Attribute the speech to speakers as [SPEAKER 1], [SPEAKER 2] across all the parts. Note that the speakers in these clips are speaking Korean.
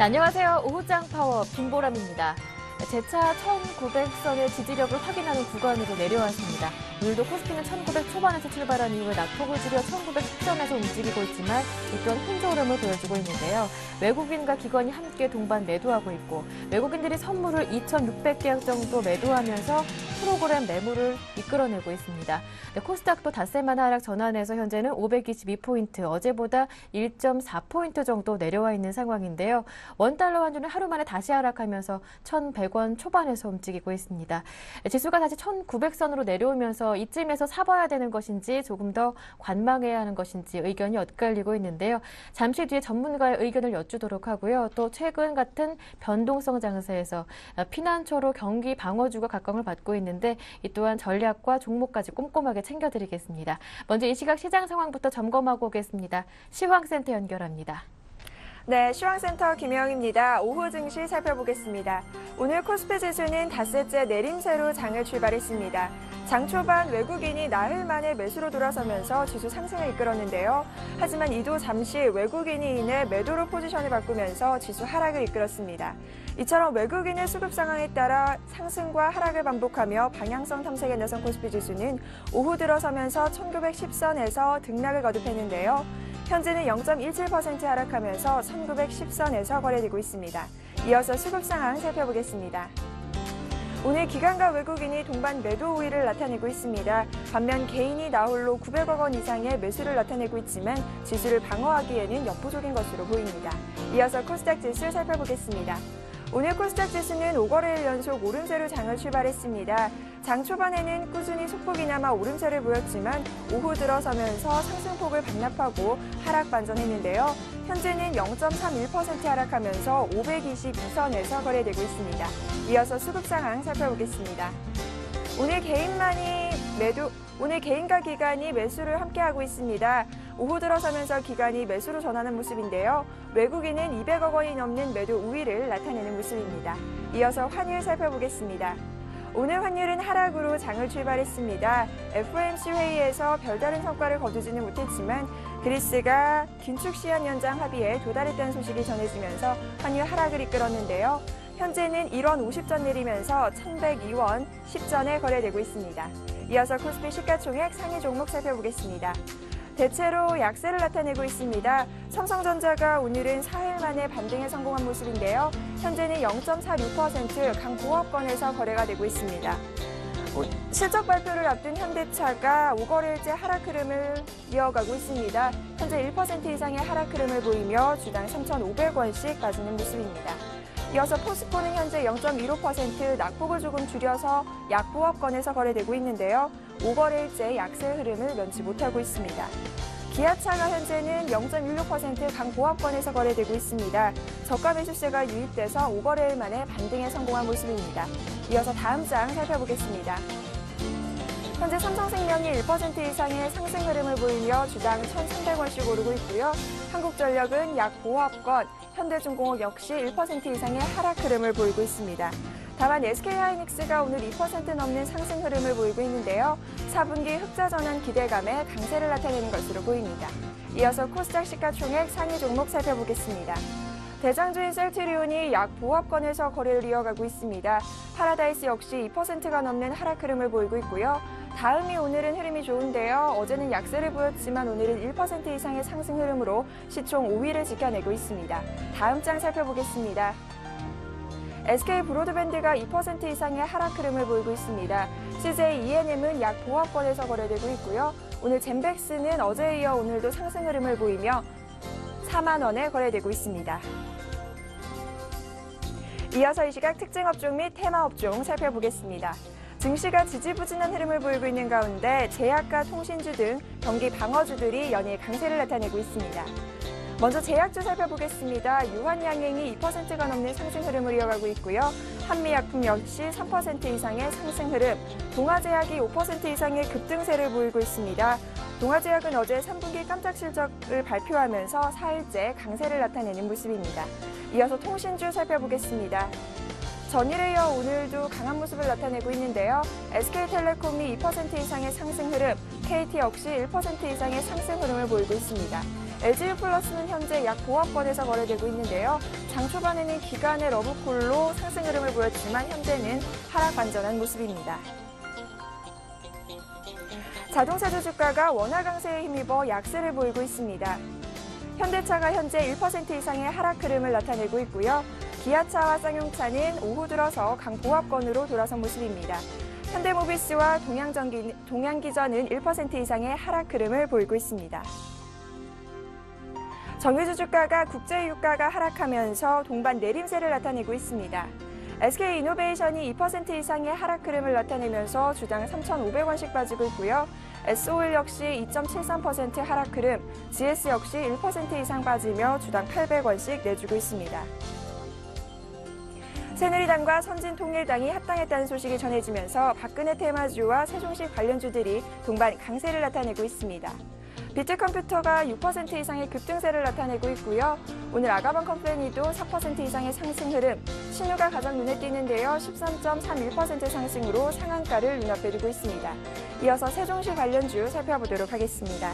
[SPEAKER 1] 안녕하세요. 오후장 파워 김보람입니다. 재차 1900선의 지지력을 확인하는 구간으로 내려왔습니다. 오늘도 코스피는 1900 초반에서 출발한 이후에 낙폭을 줄여 1910선에서 움직이고 있지만 이 또한 혼조 흐름을 보여주고 있는데요. 외국인과 기관이 함께 동반 매도하고 있고 외국인들이 선물을 2600계약 정도 매도하면서 프로그램 매물을 이끌어내고 있습니다. 코스닥도 닷새만 하락 전환해서 현재는 522포인트, 어제보다 1.4포인트 정도 내려와 있는 상황인데요. 원달러 환율은 하루 만에 다시 하락하면서 1100원 초반에서 움직이고 있습니다. 지수가 다시 1900선으로 내려오면서 이쯤에서 사봐야 되는 것인지 조금 더 관망해야 하는 것인지 의견이 엇갈리고 있는데요. 잠시 뒤에 전문가의 의견을 여쭈도록 하고요. 또 최근 같은 변동성 장세에서 피난처로 경기 방어주가 각광을 받고 있는데 이 또한 전략과 종목까지 꼼꼼하게 챙겨드리겠습니다. 먼저 이 시각 시장 상황부터 점검하고 오겠습니다. 시황센터 연결합니다.
[SPEAKER 2] 네, 시황센터 김혜영입니다. 오후 증시 살펴보겠습니다. 오늘 코스피 지수는 닷새째 내림세로 장을 출발했습니다. 장 초반 외국인이 나흘 만에 매수로 돌아서면서 지수 상승을 이끌었는데요. 하지만 이도 잠시 외국인이 인해 매도로 포지션을 바꾸면서 지수 하락을 이끌었습니다. 이처럼 외국인의 수급 상황에 따라 상승과 하락을 반복하며 방향성 탐색에 나선 코스피 지수는 오후 들어서면서 1910선에서 등락을 거듭했는데요. 현재는 0.17% 하락하면서 1910선에서 거래되고 있습니다. 이어서 수급 상황 살펴보겠습니다. 오늘 기관과 외국인이 동반 매도 우위를 나타내고 있습니다. 반면 개인이 나홀로 900억 원 이상의 매수를 나타내고 있지만 지수를 방어하기에는 역부족인 것으로 보입니다. 이어서 코스닥 지수 살펴보겠습니다. 오늘 코스닥 지수는 5거래일 연속 오름세로 장을 출발했습니다. 장 초반에는 꾸준히 소폭이나마 오름세를 보였지만 오후 들어서면서 상승폭을 반납하고 하락 반전했는데요. 현재는 0.31% 하락하면서 522선에서 거래되고 있습니다. 이어서 수급 상황 살펴보겠습니다. 오늘 개인과 기관이 매수를 함께하고 있습니다. 오후 들어서면서 기관이 매수로 전하는 모습인데요. 외국인은 200억 원이 넘는 매도 우위를 나타내는 모습입니다. 이어서 환율 살펴보겠습니다. 오늘 환율은 하락으로 장을 출발했습니다. FOMC 회의에서 별다른 성과를 거두지는 못했지만 그리스가 긴축 시한 연장 합의에 도달했다는 소식이 전해지면서 환율 하락을 이끌었는데요. 현재는 1원 50전 내리면서 1102원 10전에 거래되고 있습니다. 이어서 코스피 시가총액 상위 종목 살펴보겠습니다. 대체로 약세를 나타내고 있습니다. 삼성전자가 오늘은 4일 만에 반등에 성공한 모습인데요. 현재는 0.46% 강보합권에서 거래가 되고 있습니다. 실적 발표를 앞둔 현대차가 5거래일째 하락 흐름을 이어가고 있습니다. 현재 1% 이상의 하락 흐름을 보이며 주당 3,500원씩 빠지는 모습입니다. 이어서 포스코는 현재 0.15% 낙폭을 조금 줄여서 약보합권에서 거래되고 있는데요. 5거래일째 약세 흐름을 면치 못하고 있습니다. 기아차가 현재는 0.16% 강보합권에서 거래되고 있습니다. 저가 매수세가 유입돼서 5거래일 만에 반등에 성공한 모습입니다. 이어서 다음 장 살펴보겠습니다. 현재 삼성생명이 1% 이상의 상승 흐름을 보이며 주당 1,300원씩 오르고 있고요. 한국전력은 약보합권, 현대중공업 역시 1% 이상의 하락 흐름을 보이고 있습니다. 다만 SK하이닉스가 오늘 2% 넘는 상승 흐름을 보이고 있는데요. 4분기 흑자 전환 기대감에 강세를 나타내는 것으로 보입니다. 이어서 코스닥 시가총액 상위 종목 살펴보겠습니다. 대장주인 셀트리온이 약보합권에서 거래를 이어가고 있습니다. 파라다이스 역시 2%가 넘는 하락 흐름을 보이고 있고요. 다음이 오늘은 흐름이 좋은데요. 어제는 약세를 보였지만 오늘은 1% 이상의 상승 흐름으로 시총 5위를 지켜내고 있습니다. 다음 장 살펴보겠습니다. SK 브로드밴드가 2% 이상의 하락 흐름을 보이고 있습니다. CJ ENM은 약보합권에서 거래되고 있고요. 오늘 젠백스는 어제에 이어 오늘도 상승 흐름을 보이며 4만 원에 거래되고 있습니다. 이어서 이 시각 특징 업종 및 테마 업종 살펴보겠습니다. 증시가 지지부진한 흐름을 보이고 있는 가운데 제약과 통신주 등 경기 방어주들이 연일 강세를 나타내고 있습니다. 먼저 제약주 살펴보겠습니다. 유한양행이 2%가 넘는 상승 흐름을 이어가고 있고요. 한미약품 역시 3% 이상의 상승 흐름, 동아제약이 5% 이상의 급등세를 보이고 있습니다. 동아제약은 어제 3분기 깜짝 실적을 발표하면서 4일째 강세를 나타내는 모습입니다. 이어서 통신주 살펴보겠습니다. 전일에 이어 오늘도 강한 모습을 나타내고 있는데요. SK텔레콤이 2% 이상의 상승 흐름, KT 역시 1% 이상의 상승 흐름을 보이고 있습니다. LGU 플러스는 현재 약 보합권에서 거래되고 있는데요. 장 초반에는 기관의 러브콜로 상승 흐름을 보였지만 현재는 하락 반전한 모습입니다. 자동차주 주가가 원화 강세에 힘입어 약세를 보이고 있습니다. 현대차가 현재 1% 이상의 하락 흐름을 나타내고 있고요. 기아차와 쌍용차는 오후 들어서 강보합권으로 돌아선 모습입니다. 현대모비스와 동양기전은 1% 이상의 하락 흐름을 보이고 있습니다. 정유주 주가가 국제유가가 하락하면서 동반 내림세를 나타내고 있습니다. SK이노베이션이 2% 이상의 하락 흐름을 나타내면서 주당 3,500원씩 빠지고 있고요. S-오일 역시 2.73% 하락 흐름, GS 역시 1% 이상 빠지며 주당 800원씩 내주고 있습니다. 새누리당과 선진통일당이 합당했다는 소식이 전해지면서 박근혜 테마주와 세종시 관련주들이 동반 강세를 나타내고 있습니다. 비트컴퓨터가 6% 이상의 급등세를 나타내고 있고요. 오늘 아가방 컴퍼니도 4% 이상의 상승 흐름, 신유가 가장 눈에 띄는데요. 13.31% 상승으로 상한가를 눈앞에 두고 있습니다. 이어서 세종시 관련주 살펴보도록 하겠습니다.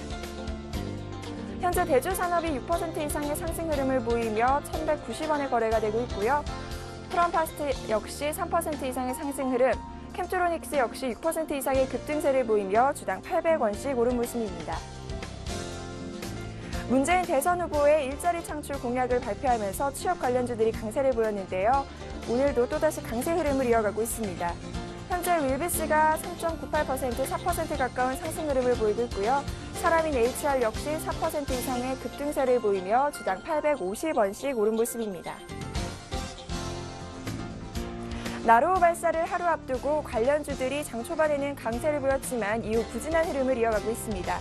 [SPEAKER 2] 현재 대주산업이 6% 이상의 상승 흐름을 보이며 1,190원에 거래가 되고 있고요. 프롬파스트 역시 3% 이상의 상승 흐름, 캠트로닉스 역시 6% 이상의 급등세를 보이며 주당 800원씩 오른 모습입니다. 문재인 대선 후보의 일자리 창출 공약을 발표하면서 취업 관련주들이 강세를 보였는데요. 오늘도 또다시 강세 흐름을 이어가고 있습니다. 현재 윌비스가 3.98%, 4% 가까운 상승 흐름을 보이고 있고요. 사람인 HR 역시 4% 이상의 급등세를 보이며 주당 850원씩 오른 모습입니다. 나로호 발사를 하루 앞두고 관련주들이 장 초반에는 강세를 보였지만 이후 부진한 흐름을 이어가고 있습니다.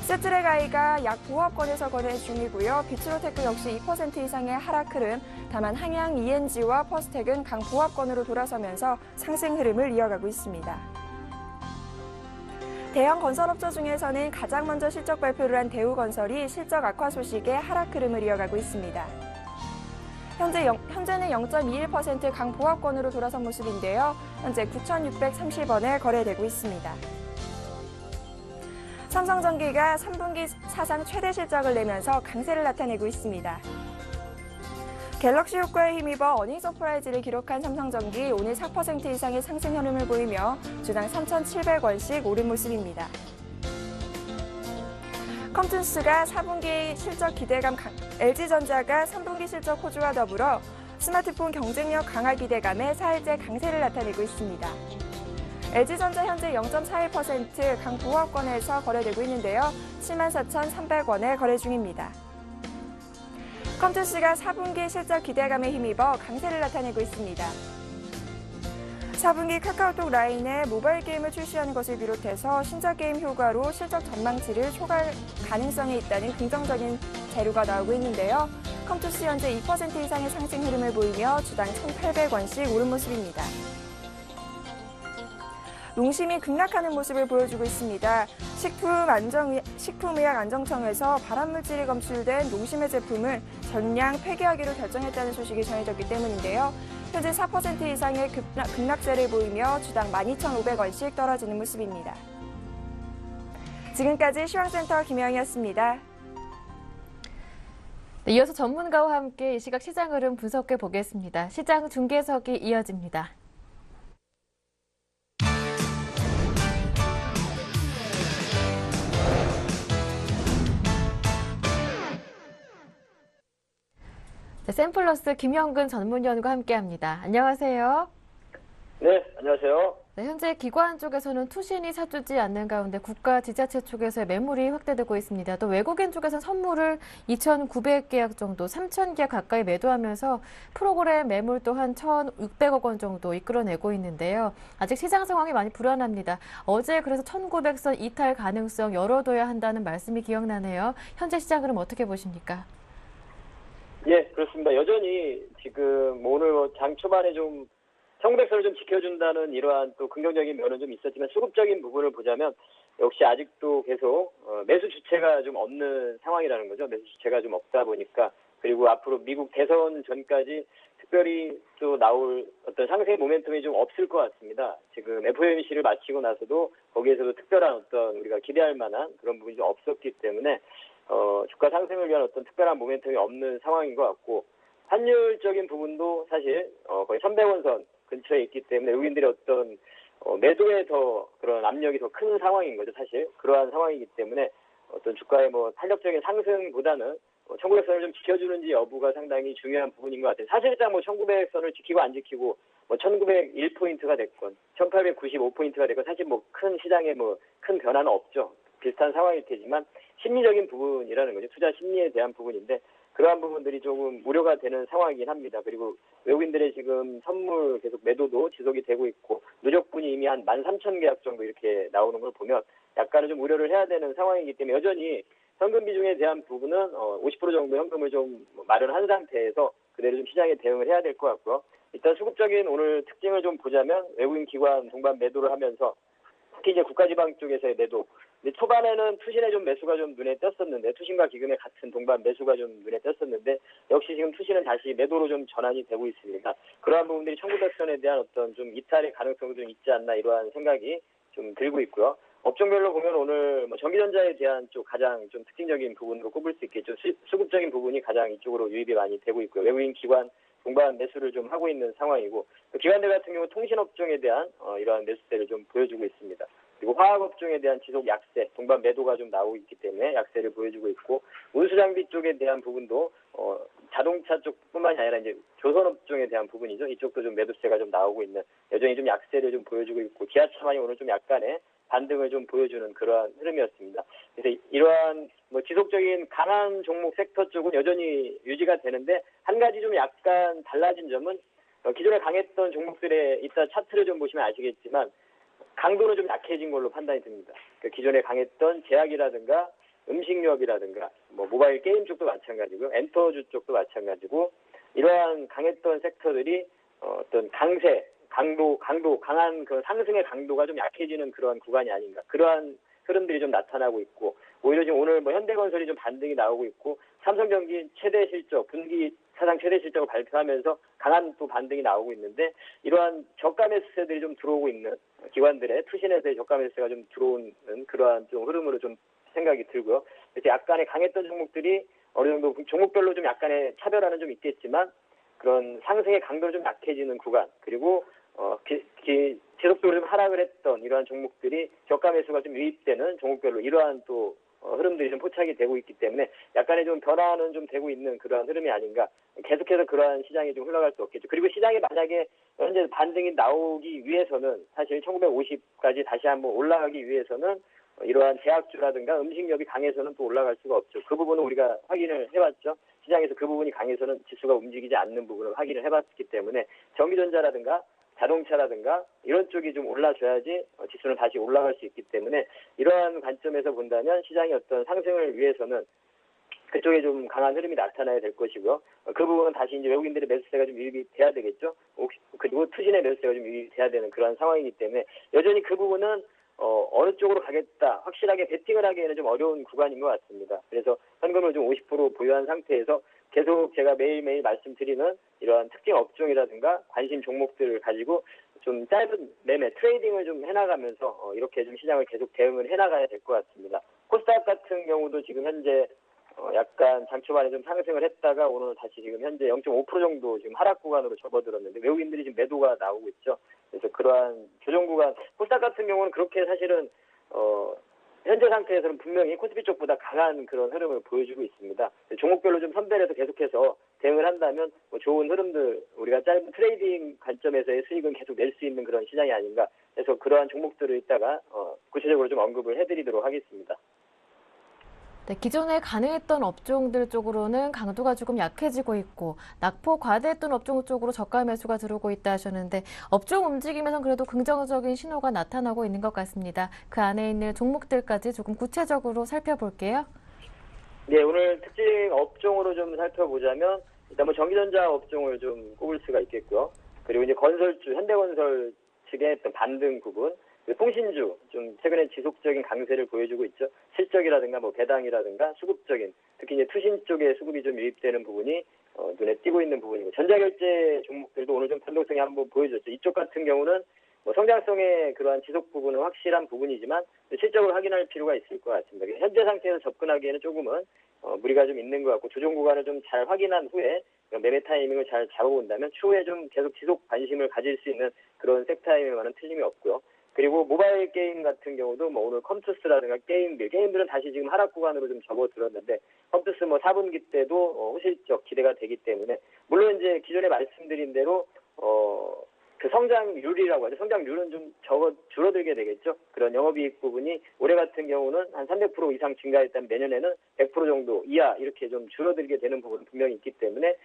[SPEAKER 2] 세트레가이가 약 보합권에서 거래 중이고요. 비츠로테크 역시 2% 이상의 하락 흐름, 다만 항양 ENG와 퍼스텍은 강 보합권으로 돌아서면서 상승 흐름을 이어가고 있습니다. 대형 건설업체 중에서는 가장 먼저 실적 발표를 한 대우건설이 실적 악화 소식에 하락 흐름을 이어가고 있습니다. 현재는 0.21% 강 보합권으로 돌아선 모습인데요. 현재 9,630원에 거래되고 있습니다. 삼성전기가 3분기 사상 최대 실적을 내면서 강세를 나타내고 있습니다. 갤럭시 효과에 힘입어 어닝 서프라이즈를 기록한 삼성전기 오늘 4% 이상의 상승 흐름을 보이며 주당 3,700원씩 오른 모습입니다. 컴투스가 4분기 실적 기대감, LG전자가 3분기 실적 호조와 더불어 스마트폰 경쟁력 강화 기대감에 4일째 강세를 나타내고 있습니다. LG전자 현재 0.41% 강 보합권에서 거래되고 있는데요. 74,300원에 거래 중입니다. 컴투스가 4분기 실적 기대감에 힘입어 강세를 나타내고 있습니다. 4분기 카카오톡 라인에 모바일 게임을 출시하는 것을 비롯해서 신작 게임 효과로 실적 전망치를 초과할 가능성이 있다는 긍정적인 자료가 나오고 있는데요. 컴투스 현재 2% 이상의 상승 흐름을 보이며 주당 1,800원씩 오른 모습입니다. 농심이 급락하는 모습을 보여주고 있습니다. 식품의약안정청에서 발암물질이 검출된 농심의 제품을 전량 폐기하기로 결정했다는 소식이 전해졌기 때문인데요. 현재 4% 이상의 급락세를 보이며 주당 12,500원씩 떨어지는 모습입니다. 지금까지 시황센터 김영희였습니다.
[SPEAKER 1] 네, 이어서 전문가와 함께 이 시각 시장 흐름 분석해 보겠습니다. 시장 중계석이 이어집니다. 네, 샘플러스 김영근 전문위원과 함께합니다. 안녕하세요.
[SPEAKER 3] 네, 안녕하세요.
[SPEAKER 1] 네, 현재 기관 쪽에서는 투신이 사주지 않는 가운데 국가 지자체 쪽에서의 매물이 확대되고 있습니다. 또 외국인 쪽에서는 선물을 2,900계약 정도, 3,000계약 가까이 매도하면서 프로그램 매물 또한 1,600억 원 정도 이끌어내고 있는데요. 아직 시장 상황이 많이 불안합니다. 어제 그래서 1,900선 이탈 가능성 열어둬야 한다는 말씀이 기억나네요. 현재 시장 흐름 어떻게 보십니까?
[SPEAKER 3] 예, 그렇습니다. 여전히 지금 오늘 장 초반에 좀 1,900선을 좀 지켜준다는 이러한 또 긍정적인 면은 좀 있었지만 수급적인 부분을 보자면 역시 아직도 계속 매수 주체가 좀 없는 상황이라는 거죠. 매수 주체가 좀 없다 보니까, 그리고 앞으로 미국 대선 전까지 특별히 또 나올 어떤 상승의 모멘텀이 좀 없을 것 같습니다. 지금 FOMC를 마치고 나서도 거기에서도 특별한 어떤 우리가 기대할 만한 그런 부분이 좀 없었기 때문에 주가 상승을 위한 어떤 특별한 모멘텀이 없는 상황인 것 같고, 환율적인 부분도 사실 거의 300원선 근처에 있기 때문에 외국인들의 어떤 매도에 더 그런 압력이 더 큰 상황인 거죠. 사실 그러한 상황이기 때문에 어떤 주가의 뭐 탄력적인 상승보다는 1900선을 좀 지켜주는지 여부가 상당히 중요한 부분인 것 같아요. 사실상 뭐 1900선을 지키고 안 지키고 뭐 1901포인트가 됐건 1895포인트가 됐건 사실 뭐 큰 시장에 뭐 큰 변화는 없죠. 비슷한 상황일 테지만 심리적인 부분이라는 거죠. 투자 심리에 대한 부분인데 그러한 부분들이 조금 우려가 되는 상황이긴 합니다. 그리고 외국인들의 지금 선물 계속 매도도 지속이 되고 있고 누적분이 이미 한 13,000계약 정도 이렇게 나오는 걸 보면 약간은 좀 우려를 해야 되는 상황이기 때문에 여전히 현금 비중에 대한 부분은 50% 정도 현금을 좀 마련한 상태에서 그대로 좀 시장에 대응을 해야 될 것 같고요. 일단 수급적인 오늘 특징을 좀 보자면 외국인 기관 동반 매도를 하면서 특히 이제 국가지방 쪽에서의 매도. 근데 초반에는 투신의 좀 매수가 좀 눈에 띄었었는데 투신과 기금의 같은 동반 매수가 좀 눈에 띄었었는데 역시 지금 투신은 다시 매도로 좀 전환이 되고 있습니다. 그러한 부분들이 1900선에 대한 어떤 좀 이탈의 가능성도 좀 있지 않나 이러한 생각이 좀 들고 있고요. 업종별로 보면 오늘 뭐 전기전자에 대한 쪽 가장 좀 특징적인 부분으로 꼽을 수 있겠죠. 수급적인 부분이 가장 이쪽으로 유입이 많이 되고 있고요. 외국인 기관 동반 매수를 좀 하고 있는 상황이고 기관들 같은 경우 통신업종에 대한 이러한 매수세를 좀 보여주고 있습니다. 그리고 화학업종에 대한 지속 약세, 동반 매도가 좀 나오고 있기 때문에 약세를 보여주고 있고 운수장비 쪽에 대한 부분도 자동차 쪽뿐만이 아니라 이제 조선업종에 대한 부분이죠. 이쪽도 좀 매도세가 좀 나오고 있는 여전히 좀 약세를 좀 보여주고 있고 기아차만이 오늘 좀 약간의 반등을 좀 보여주는 그러한 흐름이었습니다. 그래서 이러한 뭐 지속적인 강한 종목 섹터 쪽은 여전히 유지가 되는데 한 가지 좀 약간 달라진 점은 기존에 강했던 종목들의 이따 차트를 좀 보시면 아시겠지만 강도는 좀 약해진 걸로 판단이 듭니다. 그러니까 기존에 강했던 제약이라든가 음식료업이라든가 뭐 모바일 게임 쪽도 마찬가지고요. 엔터주 쪽도 마찬가지고 이러한 강했던 섹터들이 어떤 강한 그 상승의 강도가 좀 약해지는 그런 구간이 아닌가. 그러한 흐름들이 좀 나타나고 있고 오히려 지금 오늘 뭐 현대건설이 좀 반등이 나오고 있고 삼성전기 최대 실적, 분기 사상 최대 실적을 발표하면서 강한 또 반등이 나오고 있는데 이러한 저가 매수세들이 좀 들어오고 있는 기관들의 투신에서의 저가 매수세가 좀 들어오는 그러한 좀 흐름으로 좀 생각이 들고요. 그래서 약간의 강했던 종목들이 어느 정도 종목별로 좀 약간의 차별화는 좀 있겠지만 그런 상승의 강도가 좀 약해지는 구간 그리고 지속적으로 좀 하락을 했던 이러한 종목들이 저가 매수가 좀 유입되는 종목별로 이러한 또 흐름들이 좀 포착이 되고 있기 때문에 약간의 좀 변화는 좀 되고 있는 그러한 흐름이 아닌가. 계속해서 그러한 시장이 좀 흘러갈 수 없겠죠. 그리고 시장이 만약에 현재 반등이 나오기 위해서는 사실 1950까지 다시 한번 올라가기 위해서는 이러한 제약주라든가 음식력이 강해서는 또 올라갈 수가 없죠. 그 부분은 우리가 확인을 해봤죠. 시장에서 그 부분이 강해서는 지수가 움직이지 않는 부분을 확인을 해봤기 때문에 전기전자라든가 자동차라든가 이런 쪽이 좀 올라줘야지 지수는 다시 올라갈 수 있기 때문에 이러한 관점에서 본다면 시장의 어떤 상승을 위해서는 그쪽에 좀 강한 흐름이 나타나야 될 것이고요. 그 부분은 다시 이제 외국인들의 매수세가 좀 유입이 돼야 되겠죠. 그리고 투신의 매수세가 좀 유입이 돼야 되는 그런 상황이기 때문에 여전히 그 부분은 어느 쪽으로 가겠다 확실하게 베팅을 하기에는 좀 어려운 구간인 것 같습니다. 그래서 현금을 좀 50% 보유한 상태에서 계속 제가 매일매일 말씀드리는 이러한 특징 업종이라든가 관심 종목들을 가지고 좀 짧은 매매 트레이딩을 좀 해나가면서 이렇게 좀 시장을 계속 대응을 해나가야 될 것 같습니다. 코스닥 같은 경우도 지금 현재 약간 장초반에 좀 상승을 했다가 오늘 다시 지금 현재 0.5% 정도 지금 하락 구간으로 접어들었는데 외국인들이 지금 매도가 나오고 있죠. 그래서 그러한 조정 구간 코스닥 같은 경우는 그렇게 사실은 현재 상태에서는 분명히 코스피 쪽보다 강한 그런 흐름을 보여주고 있습니다. 종목별로 좀 선별해서 계속해서 대응을 한다면 뭐 좋은 흐름들 우리가 짧은 트레이딩 관점에서의 수익은 계속 낼 수 있는 그런 시장이 아닌가 해서 그러한 종목들을 이따가 구체적으로 좀 언급을 해드리도록 하겠습니다.
[SPEAKER 1] 네, 기존에 가능했던 업종들 쪽으로는 강도가 조금 약해지고 있고 낙폭 과대했던 업종 쪽으로 저가 매수가 들어오고 있다 하셨는데 업종 움직임에선 그래도 긍정적인 신호가 나타나고 있는 것 같습니다. 그 안에 있는 종목들까지 조금 구체적으로 살펴볼게요.
[SPEAKER 3] 네, 오늘 특징 업종으로 좀 살펴보자면 일단 뭐 전기전자 업종을 좀 꼽을 수가 있겠고요. 그리고 이제 건설주, 현대건설 측의 어떤 반등 부분, 통신주 좀 최근에 지속적인 강세를 보여주고 있죠. 실적이라든가 뭐 배당이라든가 수급적인 특히 이제 투신 쪽에 수급이 좀 유입되는 부분이 눈에 띄고 있는 부분이고 전자결제 종목들도 오늘 좀 변동성이 한번 보여줬죠. 이쪽 같은 경우는 뭐 성장성의 그러한 지속 부분은 확실한 부분이지만 실적을 확인할 필요가 있을 것 같습니다. 현재 상태에서 접근하기에는 조금은 무리가 좀 있는 것 같고 조정 구간을 좀 잘 확인한 후에 매매 타이밍을 잘 잡아본다면 추후에 좀 계속 지속 관심을 가질 수 있는 그런 섹터임에만은 틀림이 없고요. 그리고 모바일 게임 같은 경우도 뭐 오늘 컴투스라든가 게임들은 다시 지금 하락 구간으로 좀 접어들었는데 컴투스 뭐 4분기 때도 호실적 기대가 되기 때문에 물론 이제 기존에 말씀드린 대로 그 성장률이라고 하죠. 성장률은 좀 줄어들게 되겠죠. 그런 영업이익 부분이 올해 같은 경우는 한 300% 이상 증가했다면 내년에는 100% 정도 이하 이렇게 좀 줄어들게 되는 부분은 분명히 있기 때문에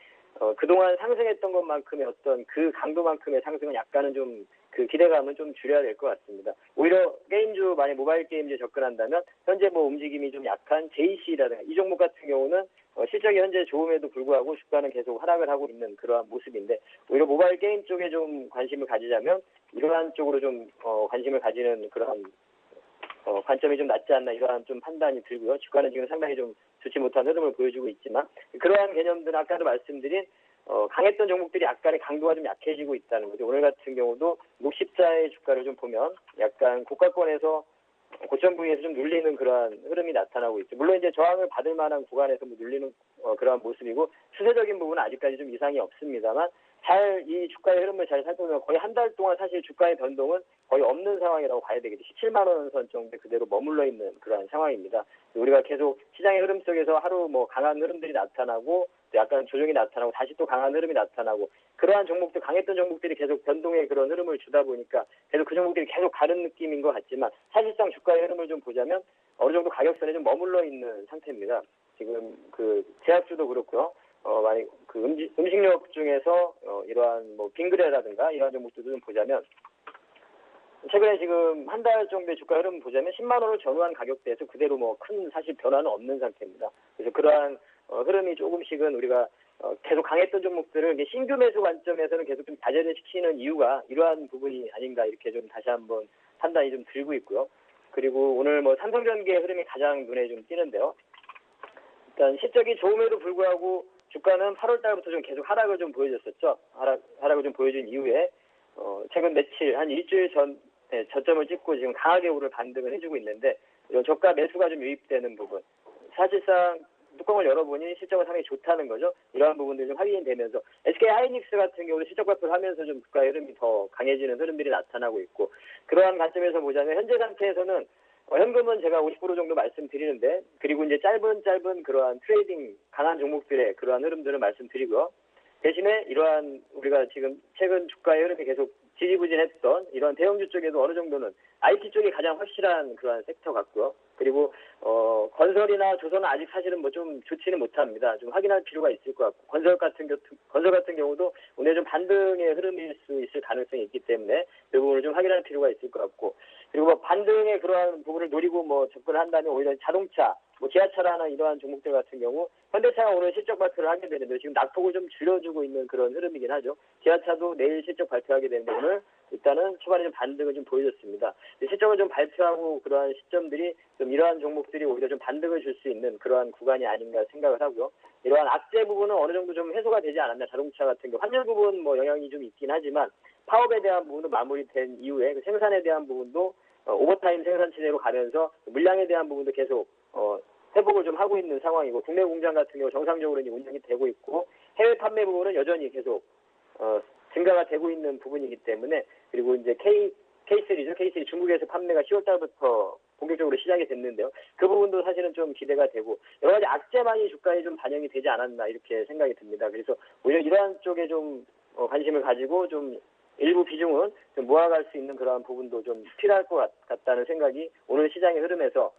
[SPEAKER 3] 그동안 상승했던 것만큼의 어떤 그 강도만큼의 상승은 약간은 좀 그 기대감은 좀 줄여야 될 것 같습니다. 오히려 게임주, 만약 모바일 게임주에 접근한다면 현재 뭐 움직임이 좀 약한 JC라든가 이 종목 같은 경우는 실적이 현재 좋음에도 불구하고 주가는 계속 하락을 하고 있는 그러한 모습인데 오히려 모바일 게임 쪽에 좀 관심을 가지자면 이러한 쪽으로 좀 관심을 가지는 그런 관점이 좀 낮지 않나 이러한 좀 판단이 들고요. 주가는 지금 상당히 좀 좋지 못한 흐름을 보여주고 있지만 그러한 개념들은 아까도 말씀드린 강했던 종목들이 약간의 강도가 좀 약해지고 있다는 거죠. 오늘 같은 경우도 목십자의 주가를 좀 보면 약간 고가권에서 고점 부위에서 좀 눌리는 그러한 흐름이 나타나고 있죠. 물론 이제 저항을 받을 만한 구간에서 뭐 눌리는 그러한 모습이고 추세적인 부분은 아직까지 좀 이상이 없습니다만 잘 이 주가의 흐름을 잘 살펴보면 거의 한 달 동안 사실 주가의 변동은 거의 없는 상황이라고 봐야 되겠죠. 17만 원 선 정도 그대로 머물러 있는 그러한 상황입니다. 우리가 계속 시장의 흐름 속에서 하루 뭐 강한 흐름들이 나타나고 또 약간 조정이 나타나고 다시 또 강한 흐름이 나타나고 그러한 종목들 강했던 종목들이 계속 변동의 그런 흐름을 주다 보니까 계속 그 종목들이 계속 가는 느낌인 것 같지만 사실상 주가의 흐름을 좀 보자면 어느 정도 가격선에 좀 머물러 있는 상태입니다. 지금 그 제약주도 그렇고요. 많이 그 음식료 중에서 이러한 뭐 빙그레라든가 이러한 종목들도 좀 보자면 최근에 지금 한 달 정도의 주가 흐름 보자면 10만 원을 전후한 가격대에서 그대로 뭐 큰 사실 변화는 없는 상태입니다. 그래서 그러한 흐름이 조금씩은 우리가 계속 강했던 종목들을 신규 매수 관점에서는 계속 좀 자제를 시키는 이유가 이러한 부분이 아닌가 이렇게 좀 다시 한번 판단이 좀 들고 있고요. 그리고 오늘 뭐 삼성전기의 흐름이 가장 눈에 좀 띄는데요. 일단 실적이 좋음에도 불구하고 주가는 8월 달부터 좀 계속 하락을 좀 보여줬었죠. 하락을 좀 보여준 이후에 최근 며칠 한 일주일 전 저점을 찍고 지금 강하게 오를 반등을 해주고 있는데 이런 저가 매수가 좀 유입되는 부분 사실상 뚜껑을 열어보니 실적은 상당히 좋다는 거죠. 이러한 부분들이 좀 확인이 되면서 SK 하이닉스 같은 경우도 실적 발표를 하면서 좀 주가의 흐름이 더 강해지는 흐름들이 나타나고 있고 그러한 관점에서 보자면 현재 상태에서는 현금은 제가 50% 정도 말씀드리는데 그리고 이제 짧은 그러한 트레이딩 강한 종목들의 그러한 흐름들을 말씀드리고요. 대신에 이러한 우리가 지금 최근 주가의 흐름이 계속 지지부진했던 이런 대형주 쪽에도 어느 정도는 IT 쪽이 가장 확실한 그러한 섹터 같고요. 그리고 건설이나 조선은 아직 사실은 뭐 좀 좋지는 못합니다. 좀 확인할 필요가 있을 것 같고 건설 같은 경우도 오늘 좀 반등의 흐름일 수 있을 가능성이 있기 때문에 그 부분을 좀 확인할 필요가 있을 것 같고 그리고 뭐 반등의 그러한 부분을 노리고 뭐 접근을 한다면 오히려 자동차, 뭐 기아차라는 이러한 종목들 같은 경우 현대차가 오늘 실적 발표를 하게 되는데 지금 낙폭을 좀 줄여주고 있는 그런 흐름이긴 하죠. 기아차도 내일 실적 발표하게 되는데 오늘 일단은 초반에 좀 반등을 좀 보여줬습니다. 실적을 좀 발표하고 그러한 시점들이 좀 이러한 종목들이 오히려 좀 반등을 줄 수 있는 그러한 구간이 아닌가 생각을 하고요. 이러한 악재 부분은 어느 정도 좀 해소가 되지 않았나 자동차 같은 경우 환율 부분 뭐 영향이 좀 있긴 하지만 파업에 대한 부분도 마무리된 이후에 그 생산에 대한 부분도 오버타임 생산치내로 가면서 물량에 대한 부분도 계속 회복을 좀 하고 있는 상황이고 국내 공장 같은 경우 정상적으로 이제 운영이 되고 있고 해외 판매 부분은 여전히 계속 증가가 되고 있는 부분이기 때문에 그리고 이제 K3죠. K3 중국에서 판매가 10월 달부터 본격적으로 시작이 됐는데요. 그 부분도 사실은 좀 기대가 되고 여러 가지 악재만이 주가에 좀 반영이 되지 않았나 이렇게 생각이 듭니다. 그래서 오히려 이러한 쪽에 좀 관심을 가지고 좀 일부 비중은 좀 모아갈 수 있는 그러한 부분도 좀 필요할 것 같다는 생각이 오늘 시장의 흐름에서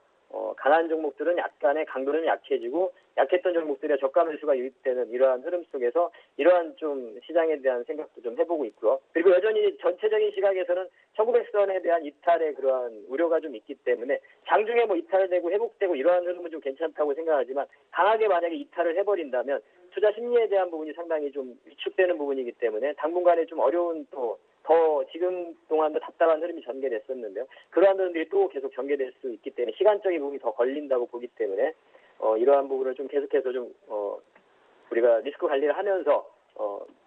[SPEAKER 3] 강한 종목들은 약간의 강도는 약해지고 약했던 종목들의 저가 매수가 유입되는 이러한 흐름 속에서 이러한 좀 시장에 대한 생각도 좀 해보고 있고요. 그리고 여전히 전체적인 시각에서는 1900선에 대한 이탈의 그러한 우려가 좀 있기 때문에 장중에 뭐 이탈되고 회복되고 이러한 흐름은 좀 괜찮다고 생각하지만 강하게 만약에 이탈을 해버린다면 투자 심리에 대한 부분이 상당히 좀 위축되는 부분이기 때문에 당분간에 좀 어려운 또 더 지금 동안도 답답한 흐름이 전개됐었는데요. 그러한 흐름들이 또 계속 전개될 수 있기 때문에 시간적인 부분이 더 걸린다고 보기 때문에 이러한 부분을 좀 계속해서 좀 우리가 리스크 관리를 하면서